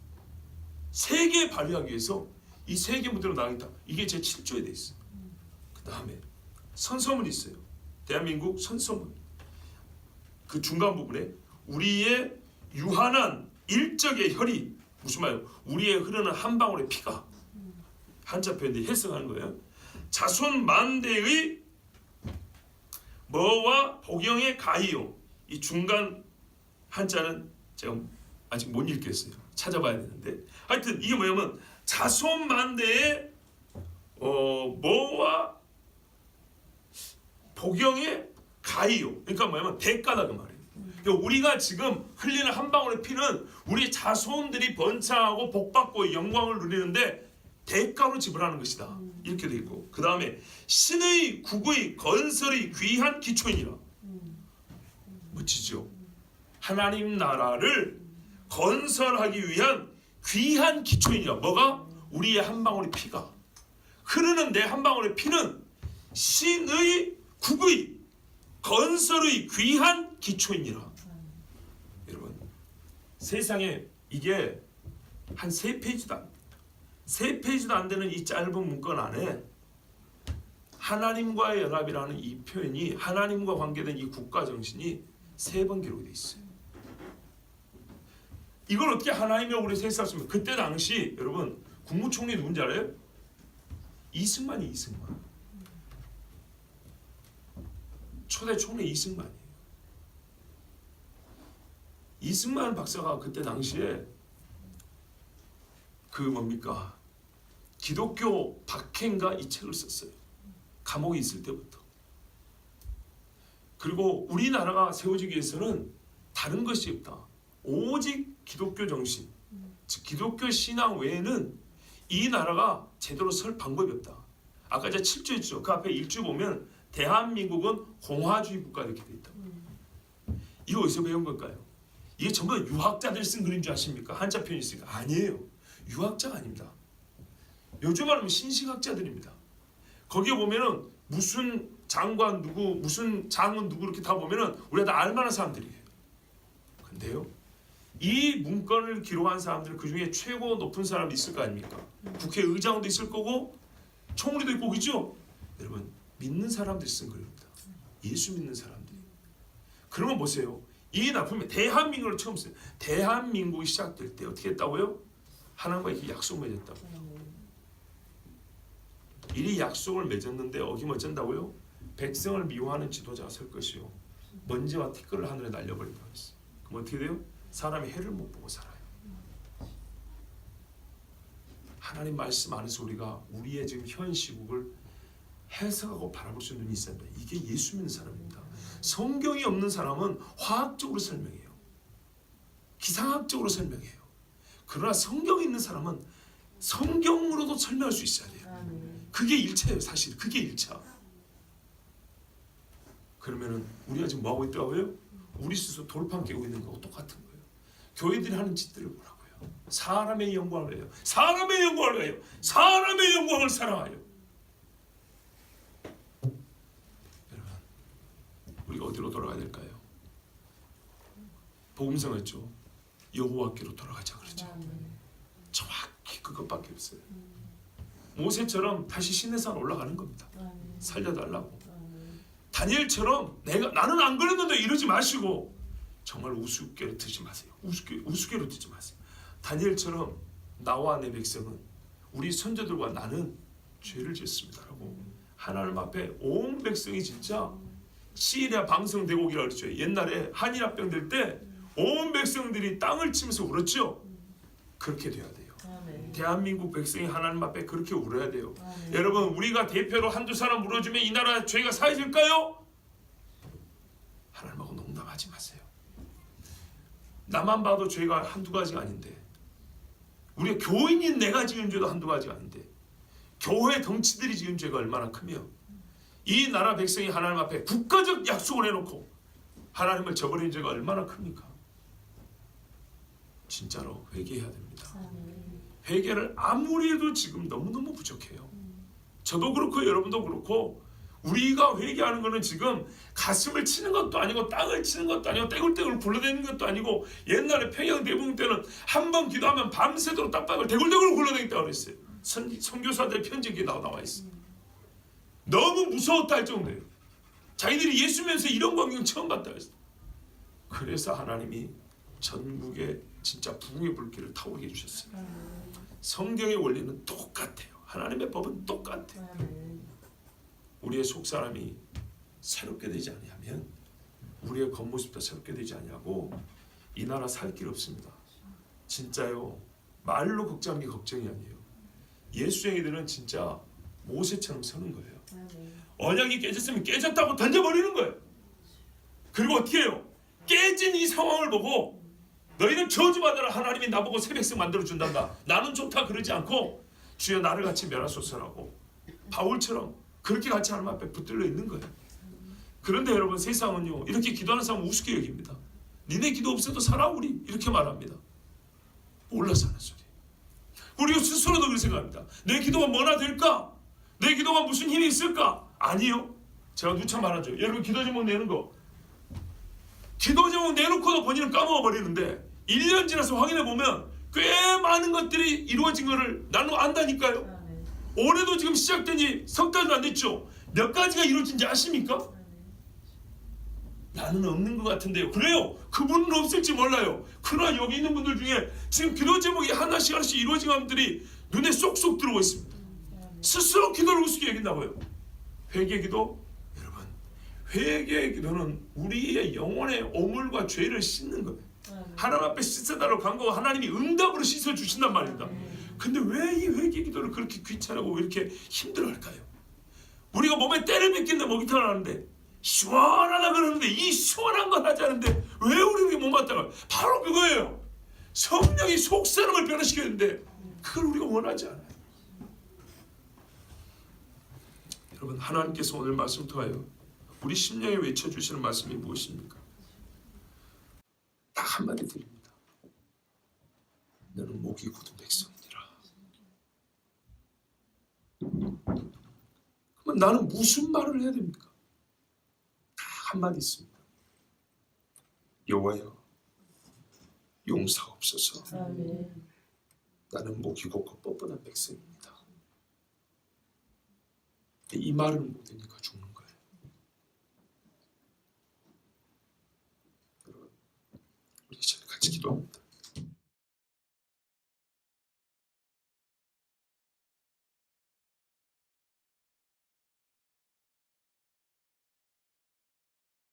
세계에 발휘하기 위해서 이 세계 무대로 나가겠다. 이게 제 7조에 돼 있어요. 그 다음에 선서문이 있어요. 대한민국 선서문. 그 중간 부분에 우리의 유한한 일적의 혈이 무슨 말이에요? 우리의 흐르는 한 방울의 피가 한자 표현で해석하는 거예요. 자손 만대의 뭐와 복영의 가이요. 이 중간 한자는 제가 아직 못 읽겠어요. 찾아봐야 되는데 하여튼 이게 뭐냐면 자손 만대의 뭐와 복영의 가이요. 그러니까 뭐냐면 대가다 그 말이에요. 그러니까 우리가 지금 흘리는 한 방울의 피는 우리 자손들이 번창하고 복받고 영광을 누리는데 대가로 지불하는 것이다. 이렇게 돼 있고 그 다음에 신의 국의 건설의 귀한 기초이니라. 멋지죠? 하나님 나라를 건설하기 위한 귀한 기초이니라. 뭐가? 우리의 한 방울의 피가 흐르는 내 한 방울의 피는 신의 국의 건설의 귀한 기초이니라. 여러분 세상에 이게 한 3페이지도 안 되는 이 짧은 문건 안에 하나님과의 연합이라는 이 표현이 하나님과 관계된 이 국가 정신이 3번 기록이 되어 있어요. 이걸 어떻게 하나님과 우리 세웠습니까? 그때 당시 여러분 국무총리 누군지 알아요? 이승만이 이승만. 초대 총리 이승만이에요. 이승만 박사가 그때 당시에 그 뭡니까? 기독교 박해인가 이 책을 썼어요. 감옥에 있을 때부터. 그리고 우리나라가 세워지기 위해서는 다른 것이 없다. 오직 기독교 정신, 즉 기독교 신앙 외에는 이 나라가 제대로 설 방법이 없다. 아까 제가 7조 했죠. 그 앞에 1조 보면 대한민국은 공화주의 국가 이렇게 돼 있다. 이거 어디서 배운 걸까요? 이게 전부 다 유학자들이 쓴 글인 줄 아십니까? 한자 표현이 있으니까. 아니에요. 유학자가 아닙니다. 요즘 말하면 신식학자들입니다. 거기에 보면은 무슨 장관 누구, 무슨 장은 누구 이렇게 다 보면은 우리가 다 알만한 사람들이에요. 근데요, 이 문건을 기록한 사람들은 그 중에 최고 높은 사람이 있을 거 아닙니까? 국회의장도 있을 거고 총리도 있고 그죠? 여러분 믿는 사람들이 쓴 글입니다. 예수 믿는 사람들이. 그러면 보세요. 이 납품이 대한민국을 처음 써요. 대한민국이 시작될 때 어떻게 했다고요? 하나님과 이렇게 약속 맺었다고. 이 약속을 맺었는데 어기머쩐다고요? 백성을 미워하는 지도자가 설 것이요 먼지와 티끌을 하늘에 날려버린다고 했어요. 그럼 어떻게 돼요? 사람이 해를 못 보고 살아요. 하나님 말씀 안에서 우리가 우리의 지금 현 시국을 해석하고 바라볼 수 있는 눈이 있어야 돼요. 이게 예수 믿는 사람입니다. 성경이 없는 사람은 화학적으로 설명해요. 기상학적으로 설명해요. 그러나 성경이 있는 사람은 성경으로도 설명할 수 있어야 돼요. 그게 1차예요. 사실 그게 1차. 그러면은 우리가 지금 뭐하고 있다고요? 우리 스스로 돌판 깨고 있는 거하고 똑같은 거예요. 교회들이 하는 짓들을 뭐라고요? 사람의 영광을 해요. 사람의 영광을 해요. 사람의 영광을 사랑하여. 여러분 우리가 어디로 돌아가야 될까요? 복음성했죠. 여호와께로 돌아가자 그러죠. 정확히 그것밖에 없어요. 모세처럼 다시 시내산 올라가는 겁니다. 살려달라고. 다니엘처럼 나는 안 그랬는데 이러지 마시고 정말 우습게로 듣지 마세요. 우습게로 듣지 마세요. 다니엘처럼 나와 내 백성은 우리 선조들과 나는 죄를 지었습니다라고 하나님 앞에 온 백성이 진짜 시리아 방성대곡이라고 그러죠. 옛날에 한일합병 될 때 온 백성들이 땅을 치면서 울었죠. 그렇게 돼야 돼요. 대한민국 백성이 하나님 앞에 그렇게 울어야 돼요. 여러분 우리가 대표로 한두 사람 울어주면 이 나라 죄가 사해질까요? 하나님하고 농담하지 마세요. 나만 봐도 죄가 한두 가지가 아닌데 우리가 교인인 내가 지은 죄도 한두 가지가 아닌데 교회 덩치들이 지은 죄가 얼마나 크며 이 나라 백성이 하나님 앞에 국가적 약속을 해놓고 하나님을 저버린 죄가 얼마나 큽니까? 진짜로 회개해야 됩니다. 회개를 아무리 해도 지금 너무너무 부족해요. 저도 그렇고 여러분도 그렇고 우리가 회개하는 것은 지금 가슴을 치는 것도 아니고 땅을 치는 것도 아니고 떼굴떼굴 굴러다니는 것도 아니고 옛날에 평양 대붕 때는 한 번 기도하면 밤새도록 땅방을 대굴대굴 굴러다녔다고 그랬어요. 선교사들의 편지에 나와 있어요. 너무 무서웠다 할 정도예요. 자기들이 예수 믿으면서 이런 광경 처음 봤다 했어요. 그래서 하나님이 전국에 진짜 부흥의 불길을 타오르게 해주셨어요. 성경의 원리는 똑같아요. 하나님의 법은 똑같아요. 우리의 속사람이 새롭게 되지 아니하면 우리의 겉모습도 새롭게 되지 아니하고 이 나라 살 길 없습니다. 진짜요. 말로 걱정하는 게 걱정이 아니에요. 예수쟁이들은 진짜 모세처럼 서는 거예요. 언약이 깨졌으면 깨졌다고 던져버리는 거예요. 그리고 어떻게 해요? 깨진 이 상황을 보고 너희는 저주받아라. 하나님이 나보고 새 백성 만들어준단다. 나는 좋다 그러지 않고 주여 나를 같이 멸하소서라고 바울처럼 그렇게 같이 하나님 앞에 붙들려 있는 거예요. 그런데 여러분 세상은요 이렇게 기도하는 사람은 우습게 여깁니다. 니네 기도 없어도 살아 우리 이렇게 말합니다. 몰라서 하는 소리. 우리가 스스로도 그렇게 생각합니다. 내 기도가 뭐나 될까? 내 기도가 무슨 힘이 있을까? 아니요. 제가 누차 말하죠. 여러분 기도 제목 내는 거 기도 제목 내놓고도 본인은 까먹어버리는데 1년 지나서 확인해보면 꽤 많은 것들이 이루어진 것을 나는 안다니까요. 올해도 지금 시작된 지 석 달도 안 됐죠. 몇 가지가 이루어진지 아십니까? 나는 없는 것 같은데요. 그래요. 그분은 없을지 몰라요. 그러나 여기 있는 분들 중에 지금 기도 제목이 하나씩 하나씩 이루어진 것들이 눈에 쏙쏙 들어오고 있습니다. 스스로 기도를 우습게 여긴다고요. 회개 기도? 여러분 회개의 기도는 우리의 영혼의 오물과 죄를 씻는 거예요. 하나님 앞에 씻어달라고 간 거고 하나님이 응답으로 씻어주신단 말입니다. 근데 왜 이 회개 기도를 그렇게 귀찮아하고 왜 이렇게 힘들어할까요? 우리가 몸에 때를 뱉긴데 목욕탕을 하는데 시원하다 그러는데 이 시원한 걸 하지 않는데 왜 우리 못 맞다가 바로 그거예요. 성령이 속사람을 변화시켰는데 그걸 우리가 원하지 않아요. 여러분 하나님께서 오늘 말씀 통하여 우리 심령에 외쳐주시는 말씀이 무엇입니까? 딱 한마디 드립니다. 너는 목이 굳은 백성이니라. 그러면 나는 무슨 말을 해야 됩니까? 딱 한마디 있습니다. 여호와여 용서하옵소서. 아멘. 나는 목이 곧고 뻣뻣한 백성입니다. 이 말을 못하니까 죽는 거예요. 여러분, 우리 이제 같이 기도합니다.